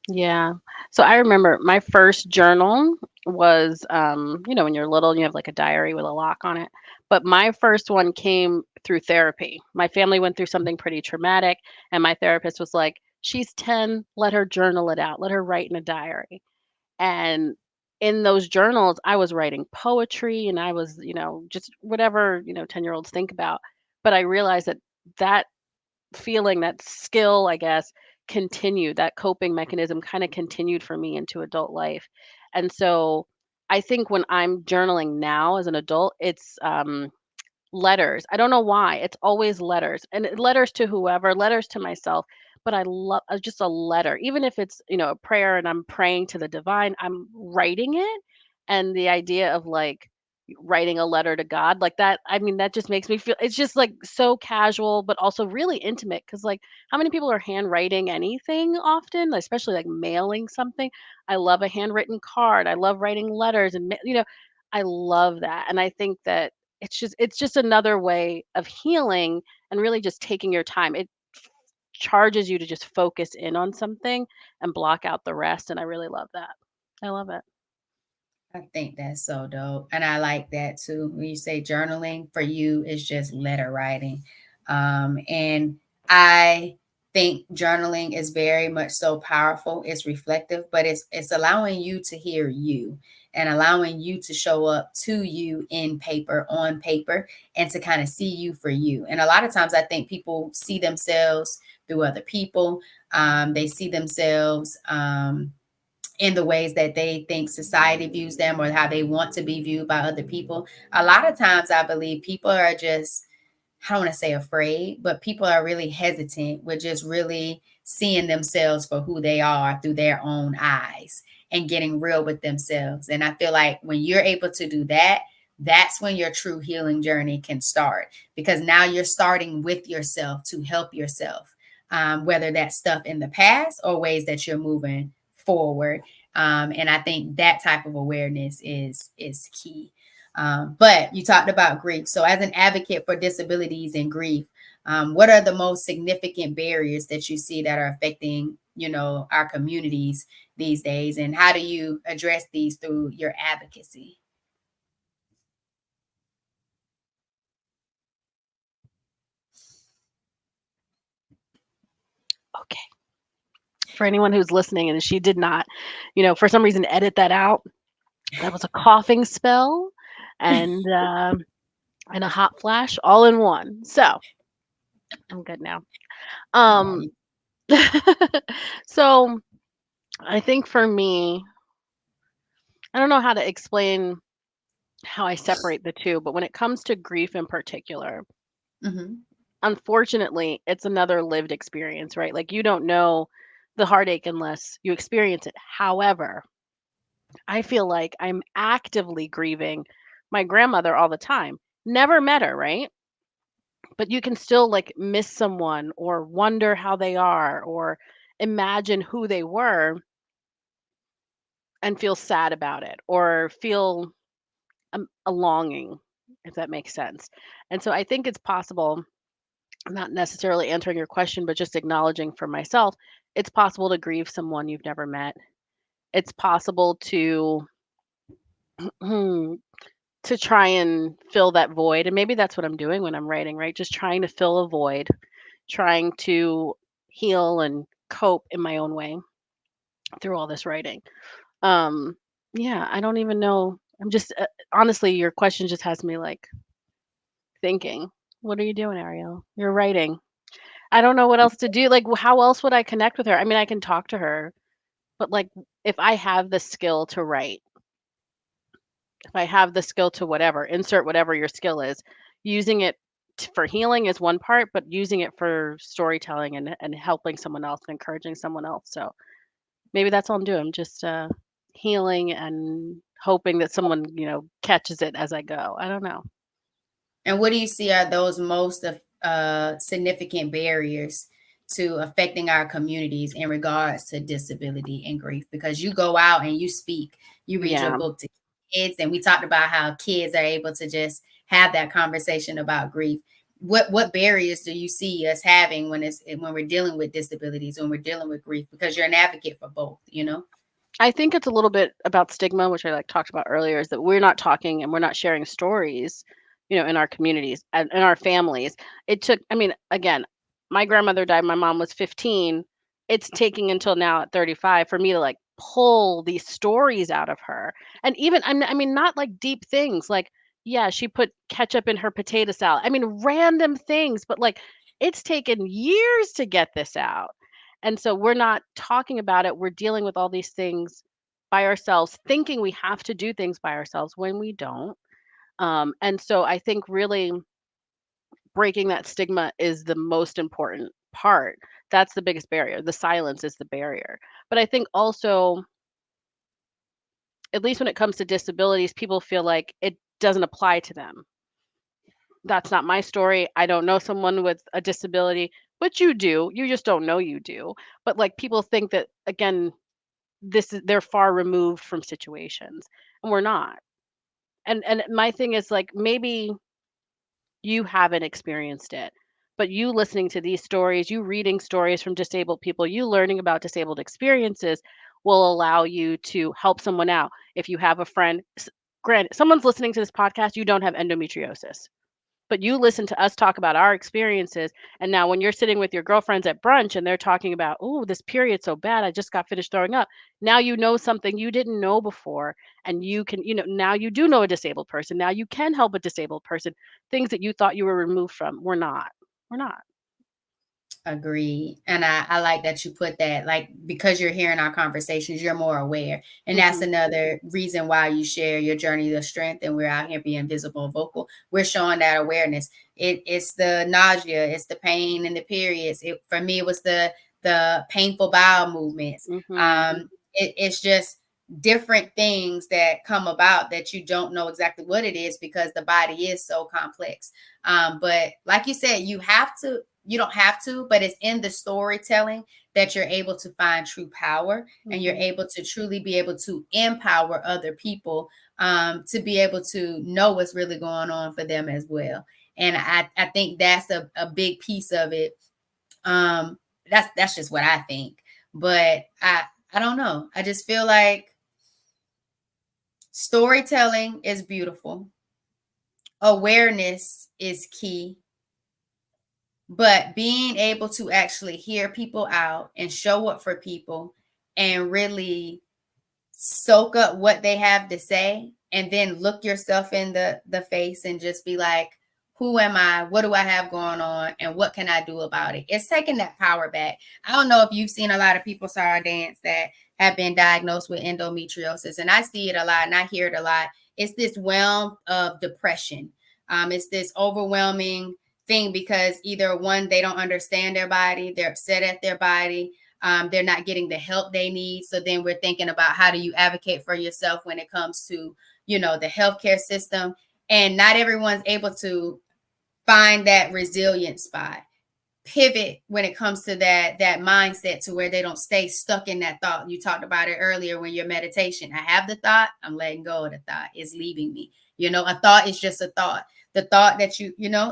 Yeah. So I remember my first journal was, when you're little and you have like a diary with a lock on it. But my first one came through therapy. My family went through something pretty traumatic, and my therapist was like, she's 10, let her journal it out, let her write in a diary. And in those journals, I was writing poetry and I was, just whatever, 10-year-olds think about. But I realized that feeling, that skill, I guess, continued, that coping mechanism kind of continued for me into adult life. And so I think when I'm journaling now as an adult, it's letters. I don't know why. It's always letters, and letters to whoever, letters to myself. But I love just a letter, even if it's a prayer and I'm praying to the divine. I'm writing it, and the idea of like writing a letter to God like that. I mean, that just makes me feel. It's just like so casual, but also really intimate. Because like, how many people are handwriting anything often, especially like mailing something? I love a handwritten card. I love writing letters, and I love that, and I think that it's just another way of healing and really just taking your time. It charges you to just focus in on something and block out the rest, and I really love that. I love it. I think that's so dope. And I like that too. When you say journaling for you is just letter writing. And I think journaling is very much so powerful. It's reflective, but it's allowing you to hear you and allowing you to show up to you in paper, on paper, and to kind of see you for you. And a lot of times I think people see themselves through other people. They see themselves in the ways that they think society views them or how they want to be viewed by other people. A lot of times, I believe people are just, I don't want to say afraid, but people are really hesitant with just really seeing themselves for who they are through their own eyes and getting real with themselves. And I feel like when you're able to do that, that's when your true healing journey can start, because now you're starting with yourself to help yourself, whether that's stuff in the past or ways that you're moving forward. And I think that type of awareness is key. But you talked about grief. So, as an advocate for disabilities and grief, what are the most significant barriers that you see that are affecting, our communities these days, and how do you address these through your advocacy? Okay. For anyone who's listening and she did not, for some reason edit that out, that was a coughing spell. and and a hot flash all in one. So I'm good now. No, Um, so I think for me, I don't know how to explain how I separate the two, but when it comes to grief in particular, mm-hmm. unfortunately, it's another lived experience, right? Like you don't know the heartache unless you experience it. However, I feel like I'm actively grieving my grandmother all the time. Never met her, right? But you can still like miss someone or wonder how they are or imagine who they were and feel sad about it or feel a longing, if that makes sense. And so I think it's possible, not necessarily answering your question, but just acknowledging for myself, it's possible to grieve someone you've never met. It's possible to to try and fill that void. And maybe that's what I'm doing when I'm writing, right? Just trying to fill a void, trying to heal and cope in my own way through all this writing. Um, yeah, I don't even know. I'm just honestly, your question just has me like thinking. What are you doing, Ariel? You're writing. I don't know what else to do. Like, how else would I connect with her? I mean, I can talk to her, but like, if I have the skill to write, if I have the skill to whatever, insert whatever your skill is, using it for healing is one part, but using it for storytelling and helping someone else and encouraging someone else. So maybe that's all I'm doing. I'm just healing and hoping that someone, catches it as I go. I don't know. And what do you see are those most of significant barriers to affecting our communities in regards to disability and grief? Because you go out and you speak, you read your Yeah. book to kids, and we talked about how kids are able to just have that conversation about grief. What barriers do you see us having when we're dealing with disabilities, when we're dealing with grief? Because you're an advocate for both, you know? I think it's a little bit about stigma, which I like talked about earlier, is that we're not talking and we're not sharing stories, in our communities and in our families. It took, I mean, again, my grandmother died, my mom was 15. It's taking until now at 35 for me to like pull these stories out of her. And even, I mean, not like deep things like, yeah, she put ketchup in her potato salad. I mean, random things, but like it's taken years to get this out. And so we're not talking about it. We're dealing with all these things by ourselves, thinking we have to do things by ourselves when we don't. And so I think really breaking that stigma is the most important part. That's the biggest barrier. The silence is the barrier. But I think also, at least when it comes to disabilities, people feel like it doesn't apply to them. That's not my story. I don't know someone with a disability, but you do. You just don't know you do. But like people think that, again, they're far removed from situations, and we're not. And my thing is like maybe you haven't experienced it, but you listening to these stories, you reading stories from disabled people, you learning about disabled experiences will allow you to help someone out. If you have a friend, granted, someone's listening to this podcast, you don't have endometriosis, but you listen to us talk about our experiences. And now when you're sitting with your girlfriends at brunch and they're talking about, oh, this period's so bad, I just got finished throwing up. Now you know something you didn't know before. And you can, now you do know a disabled person. Now you can help a disabled person. Things that you thought you were removed from. We're not. We're not. Agreed. And I like that you put that, like, because you're hearing our conversations, you're more aware. And that's Hmm. another reason why you share your journey of strength and we're out here being visible and vocal. We're showing that awareness. It's the nausea, it's the pain and the periods. For me, it was the painful bowel movements. Hmm. It's just different things that come about that you don't know exactly what it is because the body is so complex. But like you said, you don't have to, but it's in the storytelling that you're able to find true power and you're Hmm. able to truly be able to empower other people to be able to know what's really going on for them as well. And I think that's a big piece of it. Um, that's just what I think. But I don't know. I just feel like storytelling is beautiful. Awareness is key, but being able to actually hear people out and show up for people and really soak up what they have to say and then look yourself in the face and just be like, who am I? What do I have going on? And what can I do about it? It's taking that power back. I don't know if you've seen a lot of people, Sarah Dance, that have been diagnosed with endometriosis. And I see it a lot and I hear it a lot. It's this realm of depression. It's this overwhelming thing because either one, they don't understand their body, they're upset at their body, they're not getting the help they need. So then we're thinking about how do you advocate for yourself when it comes to, the healthcare system. And not everyone's able to find that resilient spot, pivot when it comes to that mindset to where they don't stay stuck in that thought. You talked about it earlier when your meditation. I have the thought, I'm letting go of the thought. It's leaving me. A thought is just a thought. The thought that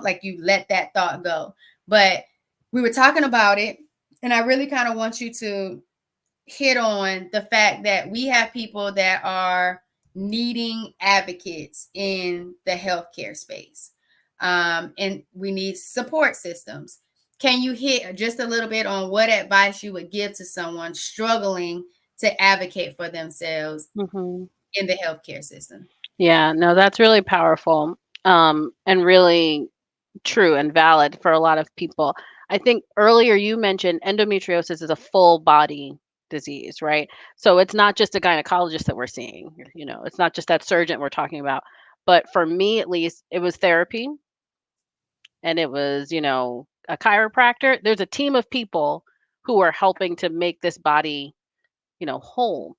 like you let that thought go. But we were talking about it, and I really kind of want you to hit on the fact that we have people that are needing advocates in the healthcare space. And we need support systems. Can you hit just a little bit on what advice you would give to someone struggling to advocate for themselves in the healthcare system? Yeah, no, that's really powerful, and really true and valid for a lot of people. I think earlier you mentioned endometriosis is a full body disease, right? So it's not just a gynecologist that we're seeing, it's not just that surgeon we're talking about. But for me, at least, it was therapy and it was, a chiropractor. There's a team of people who are helping to make this body, whole.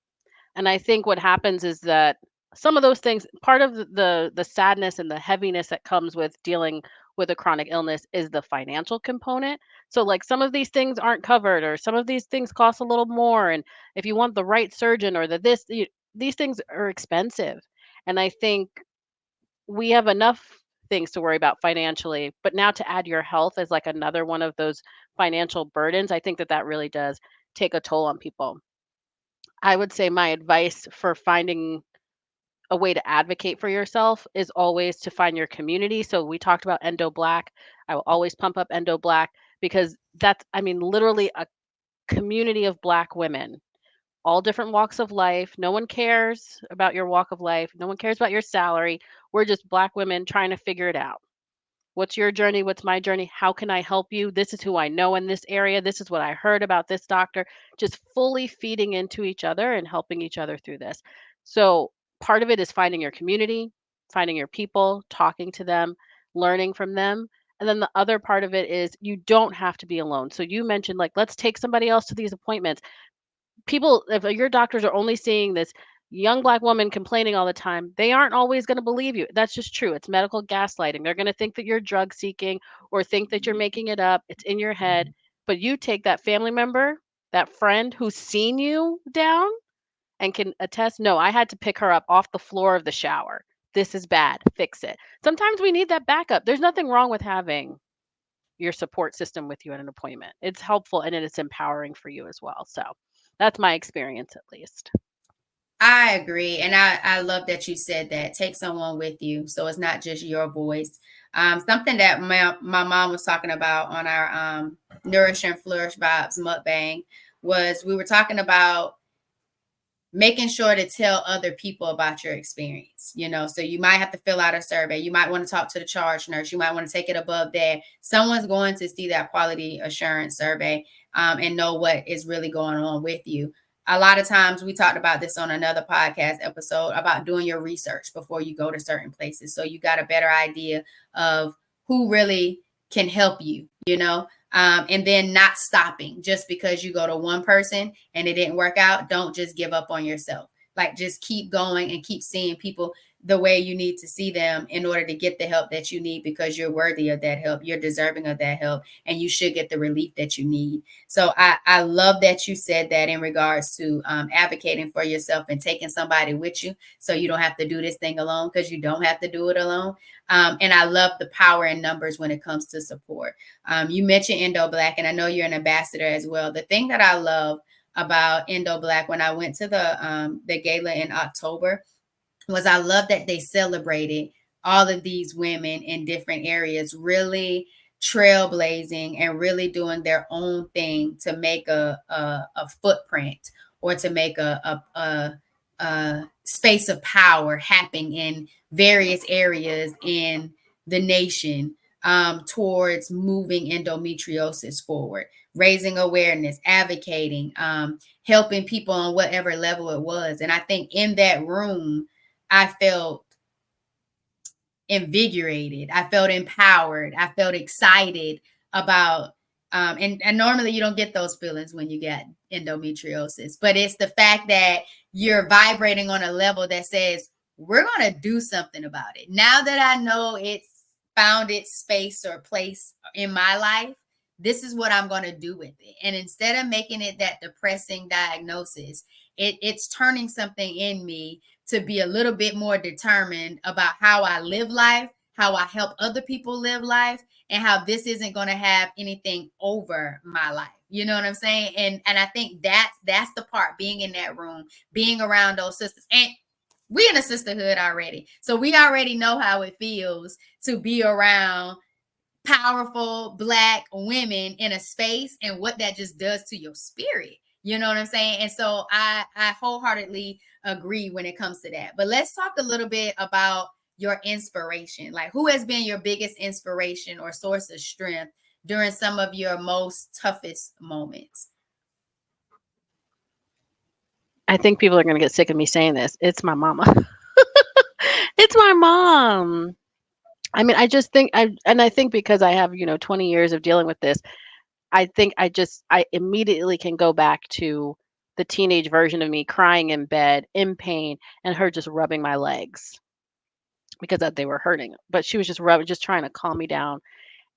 And I think what happens is that some of those things, part of the sadness and the heaviness that comes with dealing with a chronic illness is the financial component. So like some of these things aren't covered or some of these things cost a little more, and if you want the right surgeon or these things are expensive. And I think we have enough things to worry about financially, but now to add your health as like another one of those financial burdens, I think that that really does take a toll on people. I would say my advice for finding a way to advocate for yourself is always to find your community. So we talked about Endo Black. I will always pump up Endo Black because that's, I mean, literally a community of Black women, all different walks of life. No one cares about your walk of life. No one cares about your salary. We're just Black women trying to figure it out. What's your journey? What's my journey? How can I help you? This is who I know in this area. This is what I heard about this doctor. Just fully feeding into each other and helping each other through this. So, part of it is finding your community, finding your people, talking to them, learning from them. And then the other part of it is you don't have to be alone. So, you mentioned, like, let's take somebody else to these appointments. People, if your doctors are only seeing this young Black woman complaining all the time, they aren't always going to believe you. That's just true. It's medical gaslighting. They're going to think that you're drug seeking or think that you're making it up. It's in your head. But you take that family member, that friend who's seen you down and can attest, no, I had to pick her up off the floor of the shower. This is bad. Fix it. Sometimes we need that backup. There's nothing wrong with having your support system with you at an appointment. It's helpful and it's empowering for you as well. So that's my experience, at least. I agree. And I love that you said that. Take someone with you. So it's not just your voice. Something that my mom was talking about on our Nourish and Flourish Vibes mukbang was we were talking about making sure to tell other people about your experience. So you might have to fill out a survey. You might want to talk to the charge nurse. You might want to take it above that. Someone's going to see that quality assurance survey and know what is really going on with you. A lot of times, we talked about this on another podcast episode about doing your research before you go to certain places. So you got a better idea of who really can help you. And then not stopping just because you go to one person and it didn't work out. Don't just give up on yourself. Like, just keep going and keep seeing people the way you need to see them in order to get the help that you need, because you're worthy of that help. You're deserving of that help, and you should get the relief that you need. So I love that you said that in regards to advocating for yourself and taking somebody with you so you don't have to do this thing alone, because you don't have to do it alone. And I love the power in numbers when it comes to support. You mentioned Endo Black, and I know you're an ambassador as well. The thing that I love about Endo Black when I went to the gala in October was I love that they celebrated all of these women in different areas, really trailblazing and really doing their own thing to make a footprint or to make a space of power happening in various areas in the nation, towards moving endometriosis forward, raising awareness, advocating, helping people on whatever level it was. And I think in that room, I felt invigorated. I felt empowered. I felt excited about, and normally you don't get those feelings when you get endometriosis, but it's the fact that you're vibrating on a level that says, we're going to do something about it. Now that I know it's found its space or place in my life, this is what I'm going to do with it. And instead of making it that depressing diagnosis, it's turning something in me to be a little bit more determined about how I live life, how I help other people live life, and how this isn't going to have anything over my life. You know what I'm saying? And I think that's the part, being in that room, being around those sisters. And we in a sisterhood already. So we already know how it feels to be around powerful Black women in a space and what that just does to your spirit. You know what I'm saying? And so I wholeheartedly agree when it comes to that. But let's talk a little bit about your inspiration. Like, who has been your biggest inspiration or source of strength during some of your most toughest moments? I think people are going to get sick of me saying this. It's my mama. It's my mom. I mean, I just think I think because I have, 20 years of dealing with this, I think I immediately can go back to the teenage version of me crying in bed in pain and her just rubbing my legs because they were hurting. But she was just trying to calm me down,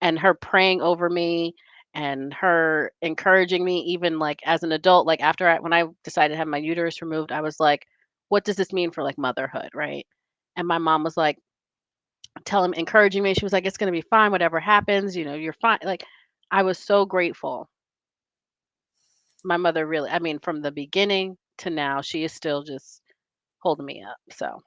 and her praying over me and her encouraging me even like as an adult, like when I decided to have my uterus removed, I was like, what does this mean for like motherhood, right? And my mom was like, encouraging me. She was like, "It's gonna be fine, whatever happens, you're fine." Like, I was so grateful. My mother really, I mean, from the beginning to now, she is still just holding me up. So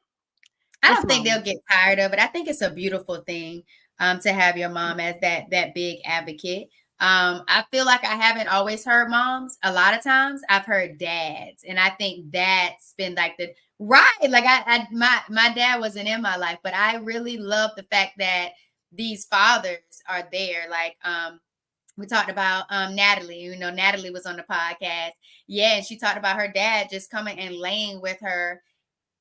I it's don't think mom. they'll get tired of it. I think it's a beautiful thing, to have your mom as that big advocate. I feel like I haven't always heard moms. A lot of times I've heard dads, and I think that's been like the right. Like my dad wasn't in my life, but I really love the fact that these fathers are there. Like, we talked about Natalie. Natalie was on the podcast. Yeah, and she talked about her dad just coming and laying with her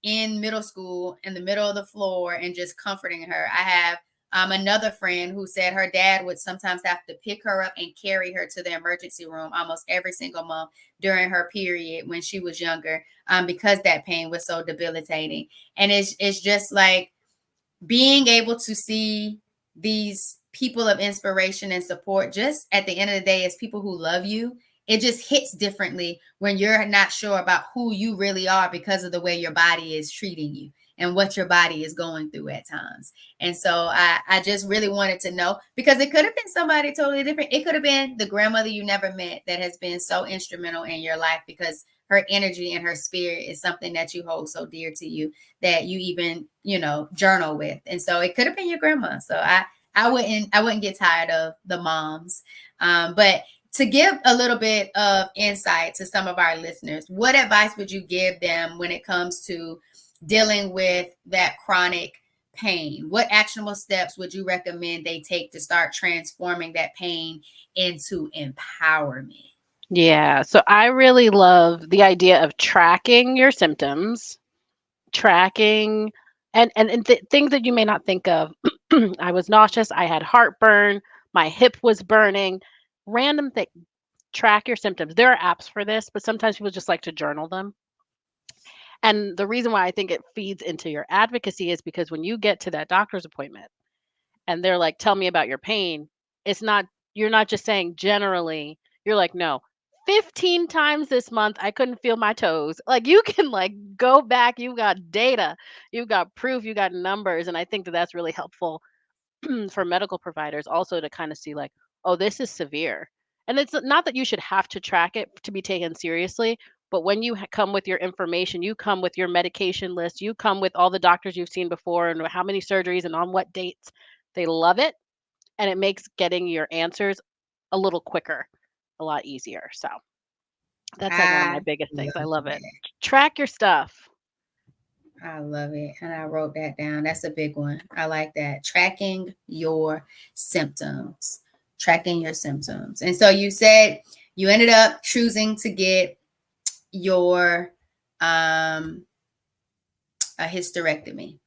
in middle school in the middle of the floor and just comforting her. I have another friend who said her dad would sometimes have to pick her up and carry her to the emergency room almost every single month during her period when she was younger, because that pain was so debilitating. And it's just like being able to see these people of inspiration and support, just at the end of the day, as people who love you, it just hits differently when you're not sure about who you really are because of the way your body is treating you and what your body is going through at times. And so I just really wanted to know, because it could have been somebody totally different. It could have been the grandmother you never met that has been so instrumental in your life, because her energy and her spirit is something that you hold so dear to you that you even, journal with. And so it could have been your grandma. So I wouldn't get tired of the moms. But to give a little bit of insight to some of our listeners, what advice would you give them when it comes to dealing with that chronic pain? What actionable steps would you recommend they take to start transforming that pain into empowerment? Yeah. So I really love the idea of tracking your symptoms, tracking and things that you may not think of. I was nauseous. I had heartburn. My hip was burning. Random thing. Track your symptoms. There are apps for this, but sometimes people just like to journal them. And the reason why I think it feeds into your advocacy is because when you get to that doctor's appointment and they're like, tell me about your pain, it's not, you're not just saying generally, you're like, no, 15 times this month, I couldn't feel my toes. Like you can like go back, you got data, you got proof, you got numbers. And I think that that's really helpful for medical providers also to kind of see like, oh, this is severe. And it's not that you should have to track it to be taken seriously, but when you come with your information, you come with your medication list, you come with all the doctors you've seen before and how many surgeries and on what dates. They love it, and it makes getting your answers a little quicker, a lot easier. So that's like one of my I biggest things. I love love it. that. Track your stuff. I love it. And I wrote that down. That's a big one. I like that. Tracking your symptoms. Tracking your symptoms. And so you said you ended up choosing to get your a hysterectomy.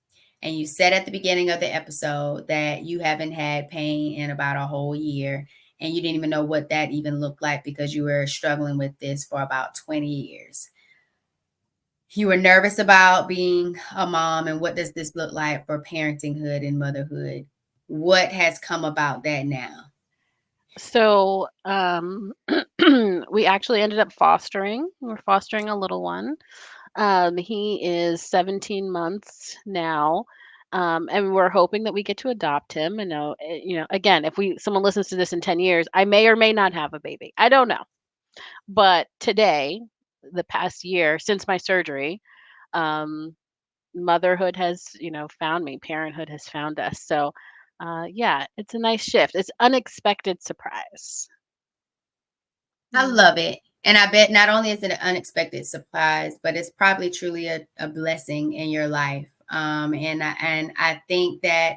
And you said at the beginning of the episode that you haven't had pain in about a whole year. And you didn't even know what that even looked like because you were struggling with this for about 20 years. You were nervous about being a mom, and what does this look like for parentinghood and motherhood? What has come about that now? So, we actually ended up fostering. We're fostering a little one. He is 17 months now. And we're hoping that we get to adopt him. And again, if someone listens to this in 10 years, I may or may not have a baby. I don't know. But today, the past year since my surgery, um, motherhood has, found me. Parenthood has found us. So, yeah, it's a nice shift. It's unexpected surprise. I Yeah. love it. And I bet not only is it an unexpected surprise, but it's probably truly a blessing in your life. And I think that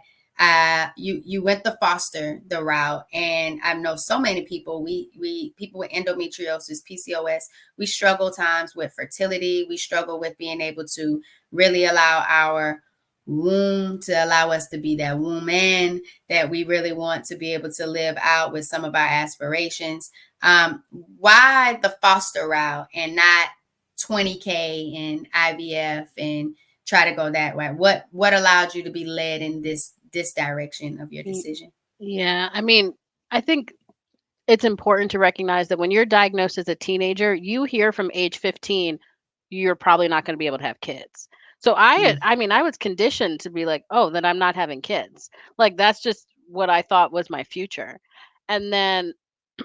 you went the foster the route, and I know so many people. We people with endometriosis, PCOS, we struggle times with fertility. We struggle with being able to really allow our womb to allow us to be that woman that we really want to be able to live out with some of our aspirations. Why the foster route and not 20K and IVF and try to go that way? What allowed you to be led in this direction of your Y- decision? Yeah. I mean, I think it's important to recognize that when you're diagnosed as a teenager, you hear from age 15, you're probably not going to be able to have kids. So Mm. I mean, I was conditioned to be like, oh, then I'm not having kids. Like that's just what I thought was my future. And then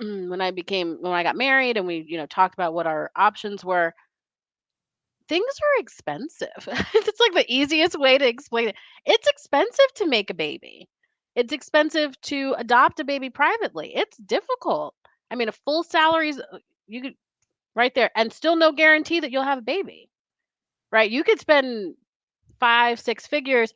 when I got married and we, talked about what our options were, things are expensive. It's like the easiest way to explain it. It's expensive to make a baby. It's expensive to adopt a baby privately. It's difficult. I mean, a full salary's you could right there and still no guarantee that you'll have a baby. Right? You could spend 5, 6 figures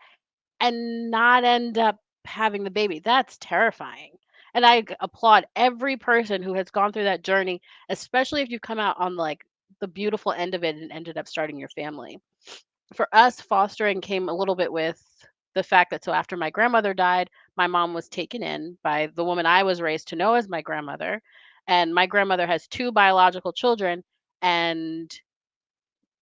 and not end up having the baby. That's terrifying. And applaud every person who has gone through that journey, especially if you come out on like the beautiful end of it and ended up starting your family. For us, fostering came a little bit with the fact that so after my grandmother died, my mom was taken in by the woman I was raised to know as my grandmother. And my grandmother has two biological children and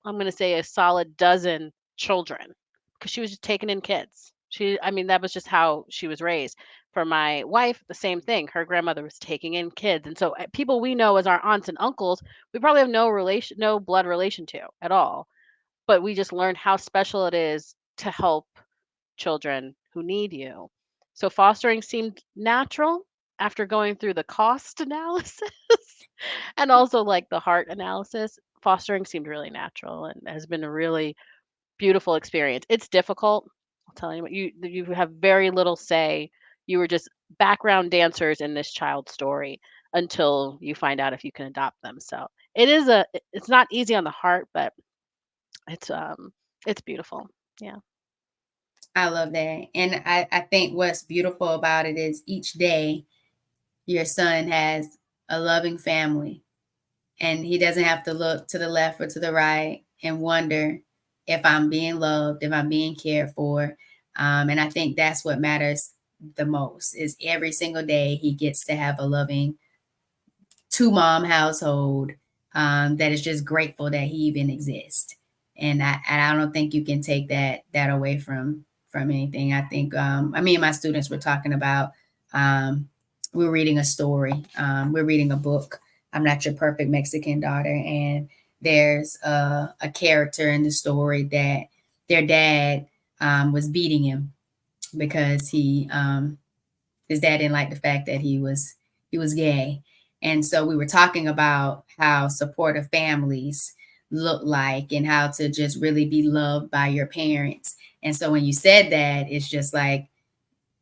I'm going to say a solid dozen children because she was just taking in kids. I mean, that was just how she was raised. For my wife, the same thing. Her grandmother was taking in kids. And so people we know as our aunts and uncles, we probably have no blood relation to at all, but we just learned how special it is to help children who need you. So fostering seemed natural after going through the cost analysis and also like the heart analysis. Fostering seemed really natural and has been a really beautiful experience. It's difficult. I'll tell you what, you have very little say. You were just background dancers in this child's story until you find out if you can adopt them. So it's not easy on the heart, but it's um it's beautiful. Yeah. I love that. And I think what's beautiful about it is each day your son has a loving family, and he doesn't have to look to the left or to the right and wonder if I'm being loved, if I'm being cared for. And I think that's what matters the most is every single day he gets to have a loving two mom household that is just grateful that he even exists. And I don't think you can take that away from anything. I think I mean my students were talking about we're reading a story, we're reading a book. I'm Not Your Perfect Mexican Daughter, and there's a character in the story that their dad was beating him because his dad didn't like the fact that he was gay. And so we were talking about how supportive families look like and how to just really be loved by your parents. And so when you said that, it's just like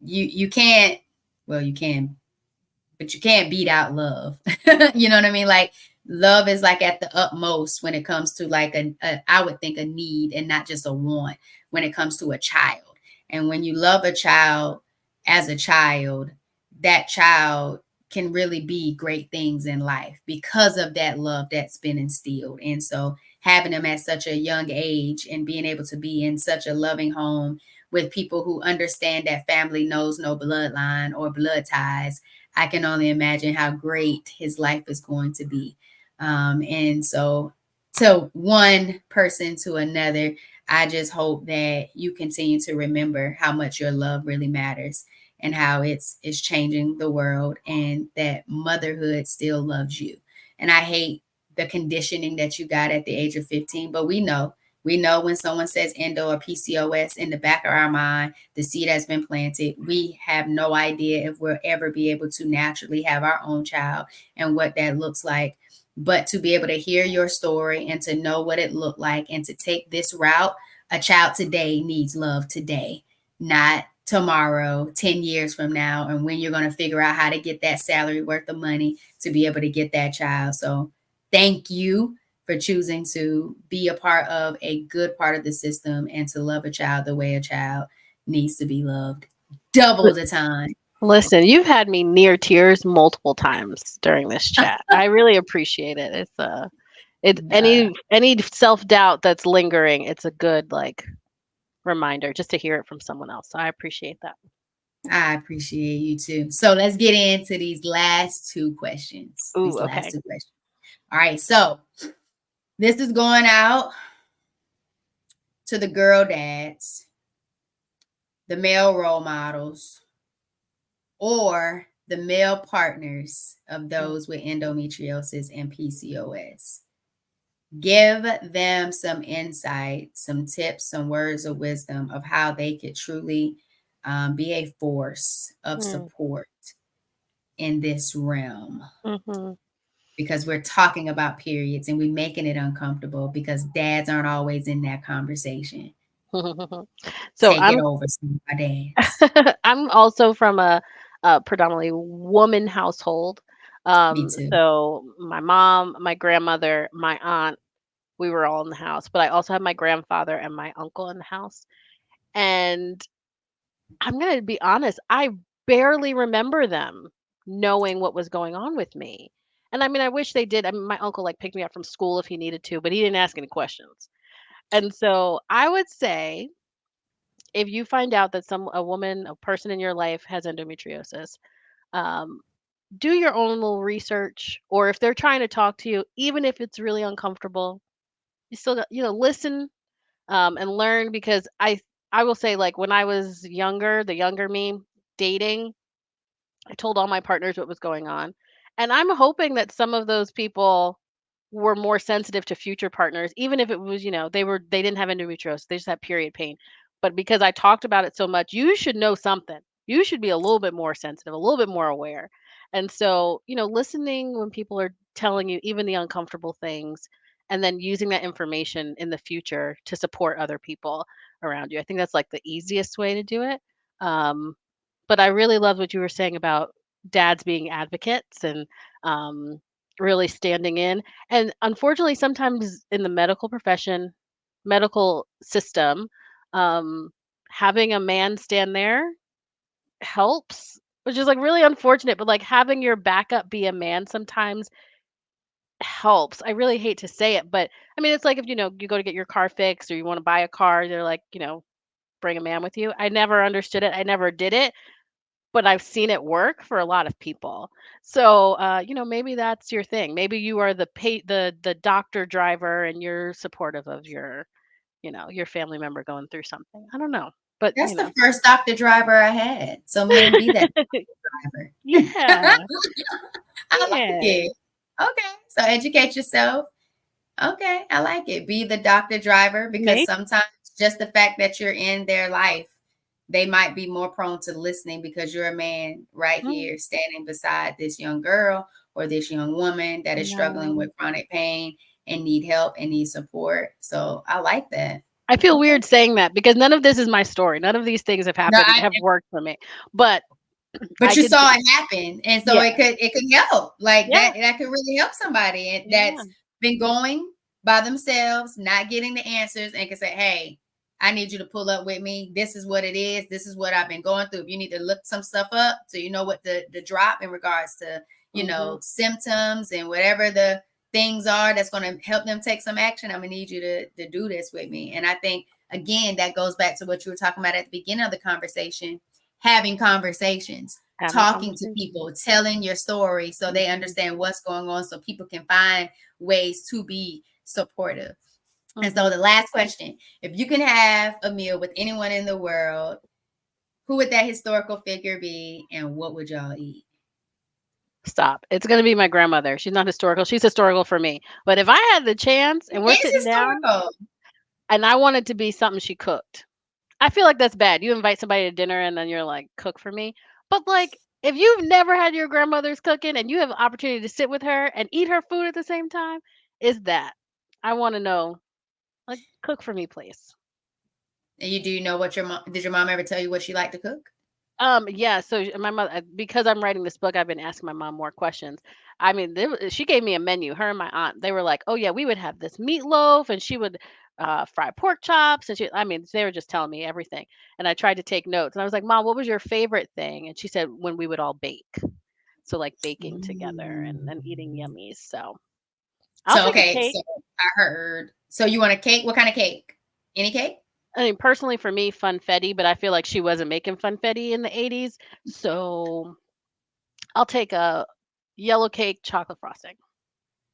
you can't, well, you can, but you can't beat out love. You know what I mean? Like Love is like at the utmost when it comes to like I would think a need and not just a want when it comes to a child. And when you love a child as a child, that child can really be great things in life because of that love that's been instilled. And so having them at such a young age and being able to be in such a loving home with people who understand that family knows no bloodline or blood ties, I can only imagine how great his life is going to be. And so, to one person to another, I just hope that you continue to remember how much your love really matters and how it's changing the world, and that motherhood still loves you. And I hate the conditioning that you got at the age of 15, but we know when someone says endo or PCOS, in the back of our mind, the seed has been planted. We have no idea if we'll ever be able to naturally have our own child and what that looks like. But to be able to hear your story and to know what it looked like and to take this route, a child today needs love today, not tomorrow, 10 years from now, and when you're going to figure out how to get that salary worth of money to be able to get that child. So thank you for choosing to be a part of a good part of the system and to love a child the way a child needs to be loved double the time. Listen, you've had me near tears multiple times during this chat. I really appreciate it. It's Uh, any self-doubt that's lingering, it's a good like reminder just to hear it from someone else. So I appreciate that. I appreciate you too. So let's get into these last two questions. Ooh, These last okay. two questions. All right. So this is going out to the girl dads, the male role models, or the male partners of Mm, those with endometriosis and PCOS. Give them some insight, some tips, some words of wisdom of how they could truly be a force of mm, support in this realm, mhm. because we're talking about periods and we're making it uncomfortable because dads aren't always in that conversation. So Take it I'm over, some of our dads. I'm also from a predominantly woman household. Me too. So my mom, my grandmother, my aunt, we were all in the house, but I also have my grandfather and my uncle in the house. And I'm gonna be honest, I barely remember them knowing what was going on with me. And I mean, I wish they did. I mean, my uncle like picked me up from school if he needed to, but he didn't ask any questions. And so I would say if you find out that a woman, a person in your life has endometriosis, um, do your own little research, or if they're trying to talk to you, even if it's really uncomfortable, you still got, listen, and learn, because I will say, like, when I was younger, the younger me dating, I told all my partners what was going on. And I'm hoping that some of those people were more sensitive to future partners, even if it was, they didn't have endometriosis, they just had period pain. But because I talked about it so much, you should know something. You should be a little bit more sensitive, a little bit more aware. And so, listening when people are telling you even the uncomfortable things, and then using that information in the future to support other people around you. I think that's like the easiest way to do it. Um, but I really love what you were saying about dads being advocates and um, really standing in. And unfortunately, sometimes in the medical profession, medical system, um, having a man stand there helps, which is like really unfortunate. But like having your backup be a man sometimes helps. I really hate to say it, but I mean, it's like if you go to get your car fixed or you want to buy a car, they're like, bring a man with you. I never understood it. I never did it, but I've seen it work for a lot of people. So, maybe that's your thing. Maybe you are the doctor driver and you're supportive of your family member going through something. I don't know. But, That's the first doctor driver I had. So men, be that driver. yeah. I like Yeah. it. Okay. So educate yourself. Okay. I like it. Be the doctor driver, because Maybe. sometimes just the fact that you're in their life, they might be more prone to listening because you're a man right Mm, here standing beside this young girl or this young woman that is struggling no. with chronic pain and need help and need support. So I like that. I feel Okay. weird saying that because none of this is my story. None of these things have No, happened, have worked for me. But But I you could saw it happen, and so yeah, it could help. Like yeah, that could really help somebody yeah, that's been going by themselves, not getting the answers, and can say, "Hey, I need you to pull up with me. This is what it is. This is what I've been going through. If you need to look some stuff up so you know what the drop in regards to, mhm, symptoms and whatever the things are that's going to help them take some action, I'm gonna need you to do this with me." And I think again that goes back to what you were talking about at the beginning of the conversation, having conversations, having talking to conversation. people, telling your story so they Mhm, understand what's going on so people can find ways to be supportive. And so mhm. the last question, if you can have a meal with anyone in the world, who would that historical figure be and what would y'all eat? Stop. It's gonna be my grandmother. She's not historical. She's historical for me. But if I had the chance and we're It sitting is down historical. and I want it to be something she cooked, I feel like that's bad. You invite somebody to dinner and then you're like, cook for me. But like, if you've never had your grandmother's cooking and you have an opportunity to sit with her and eat her food at the same time, is that. I want to know, like, cook for me, please. And you do know what your mom did your mom ever tell you what she liked to cook? Yeah, so my mother, because I'm writing this book, I've been asking my mom more questions. I mean, she gave me a menu. Her and my aunt, they were like, "Oh yeah, we would have this meatloaf, and she would fry pork chops." And I mean, they were just telling me everything. And I tried to take notes, and I was like, "Mom, what was your favorite thing?" And she said, "When we would all bake." So like baking together and eating Mm. yummies. So I'll So take a okay, cake. so I heard. So you want a cake? What kind of cake? Any cake? I mean, personally for me, funfetti, but I feel like she wasn't making funfetti in the 80s. So I'll take a yellow cake chocolate frosting.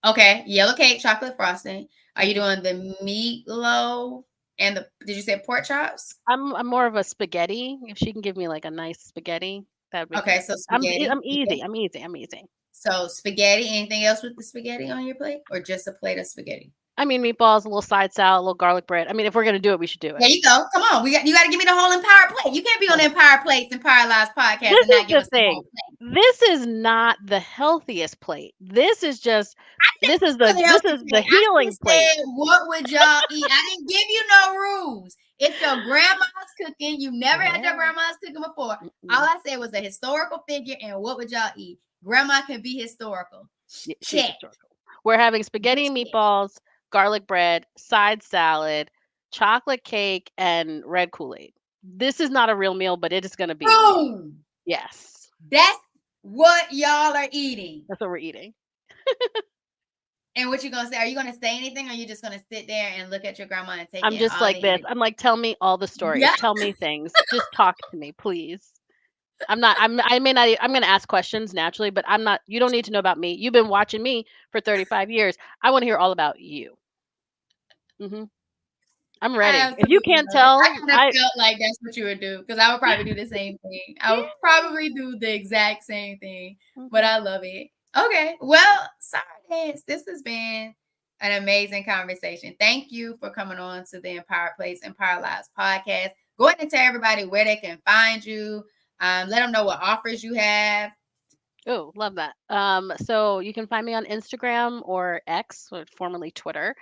Okay, yellow cake, chocolate frosting. Are you Mhm. doing the meatloaf and did you say pork chops? I'm more of a spaghetti. If she can give me like a nice spaghetti, that would be Okay, good. so I'm spaghetti. easy. Okay. I'm easy. I'm easy. So spaghetti, anything else with the spaghetti on your plate or just a plate of spaghetti? I mean, meatballs, a little side salad, a little garlic bread. I mean, if we're gonna do it, we should do it. There you go. Come on. You got to give me the whole Empire plate. You can't be on the Okay. Empire Plates and Power Lives podcast This and not is give the us the whole thing. plate. This is not the healthiest plate. This is just For the this healthy is the plate. I healing just plate. said, what would y'all eat? I didn't give you no rules. If your grandma's cooking, you never had your Yeah. grandma's cooking before. All Mm-mm. I said was a historical figure and what would y'all eat? Grandma can be historical. Yeah, she's Check. historical. We're having spaghetti and Check. meatballs, garlic bread, side salad, chocolate cake, and red Kool-Aid. This is not a real meal, but it is going to be a meal. Boom. Yes, That's what y'all are eating. that's what we're eating. And what you gonna say? Are you gonna say anything, or are you just gonna sit there and look at your grandma and take I'm it just all like this. in? I'm like, tell me all the stories. Yeah. Tell me things. Just talk to me, please. I'm not. I may not. I'm going to ask questions naturally, but I'm not. You don't need to know about me. You've been watching me for 35 years. I want to hear all about you. hmm I'm I ready. If you absolutely can't love it. I tell, kind of felt like that's what you would do because I would probably do the same thing. I would yeah. probably do the exact same thing, but hmm I love it. Okay, well, sorry, Dance. This has been an amazing conversation. Thank you for coming on to the Empower Place, Empower Lives podcast. Go ahead and tell everybody where they can find you. Let them know what offers you have. Oh, love that. So you can find me on Instagram or X, or formerly Twitter,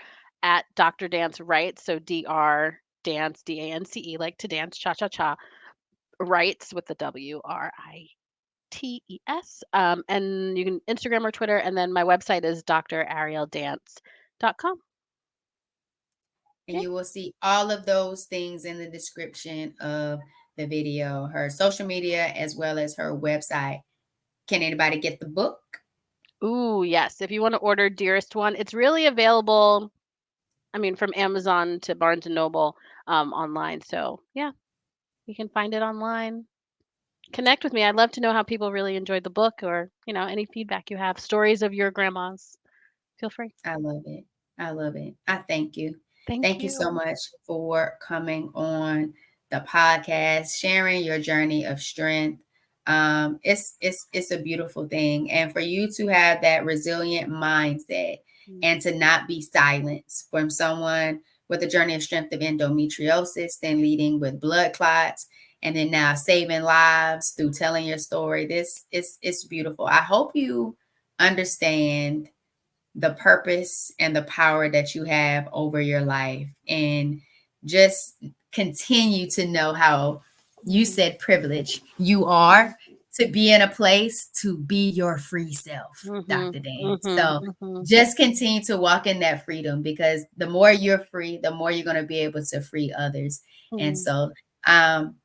at Dr. Dance Writes. So Dr. Dance, DANCE, like to dance, cha cha cha, Writes with the WRITES. And you can Instagram or Twitter, and then my website is drarielledance.com. And Yeah. you will see all of those things in the description of the video, her social media, as well as her website. Can anybody get the book? Ooh, yes. If you want to order Dearest One, it's really available. I mean, from Amazon to Barnes and Noble, online. So yeah, you can find it online. Connect with me. I'd love to know how people really enjoyed the book, or, any feedback you have, stories of your grandmas. Feel free. I love it. I love it. I thank you. Thank Thank you so you. much for coming on the podcast, sharing your journey of strength. It's a beautiful thing, and for you to have that resilient mindset Mm, and to not be silenced from someone with a journey of strength of endometriosis, then leading with blood clots, and then now saving lives through telling your story. This is it's beautiful. I hope you understand the purpose and the power that you have over your life, and just continue to know how you mhm, said privilege you are to be in a place to be your free self, Dr. Dan. So just continue to walk in that freedom, because the more you're free, the more you're going to be able to free others. And so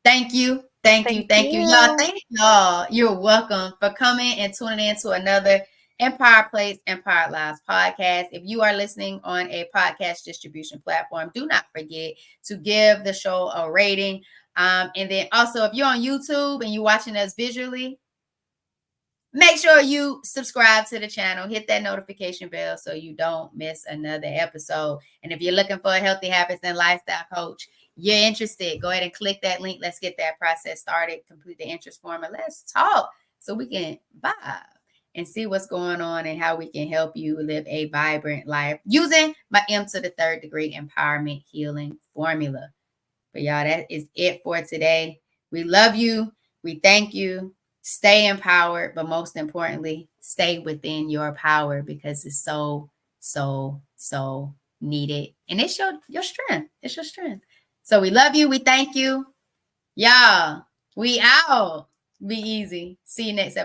thank you. Thank you. Thank you. Y'all. Thank y'all. You're welcome for coming and tuning in to another Empire Plates, Empire Lives podcast. If you are listening on a podcast distribution platform, do not forget to give the show a rating. And then also, if you're on YouTube and you're watching us visually, make sure you subscribe to the channel, hit that notification bell so you don't miss another episode. And if you're looking for a healthy habits and lifestyle coach, you're interested, go ahead and click that link. Let's get that process started. Complete the interest form and let's talk so we can vibe and see what's going on and how we can help you live a vibrant life using my M to the third degree empowerment healing formula. But y'all, that is it for today. We love you. We thank you. Stay empowered, but most importantly, stay within your power, because it's so, so, so needed. And it's your strength. It's your strength. So we love you. We thank you. Y'all, we out. Be easy. See you next episode.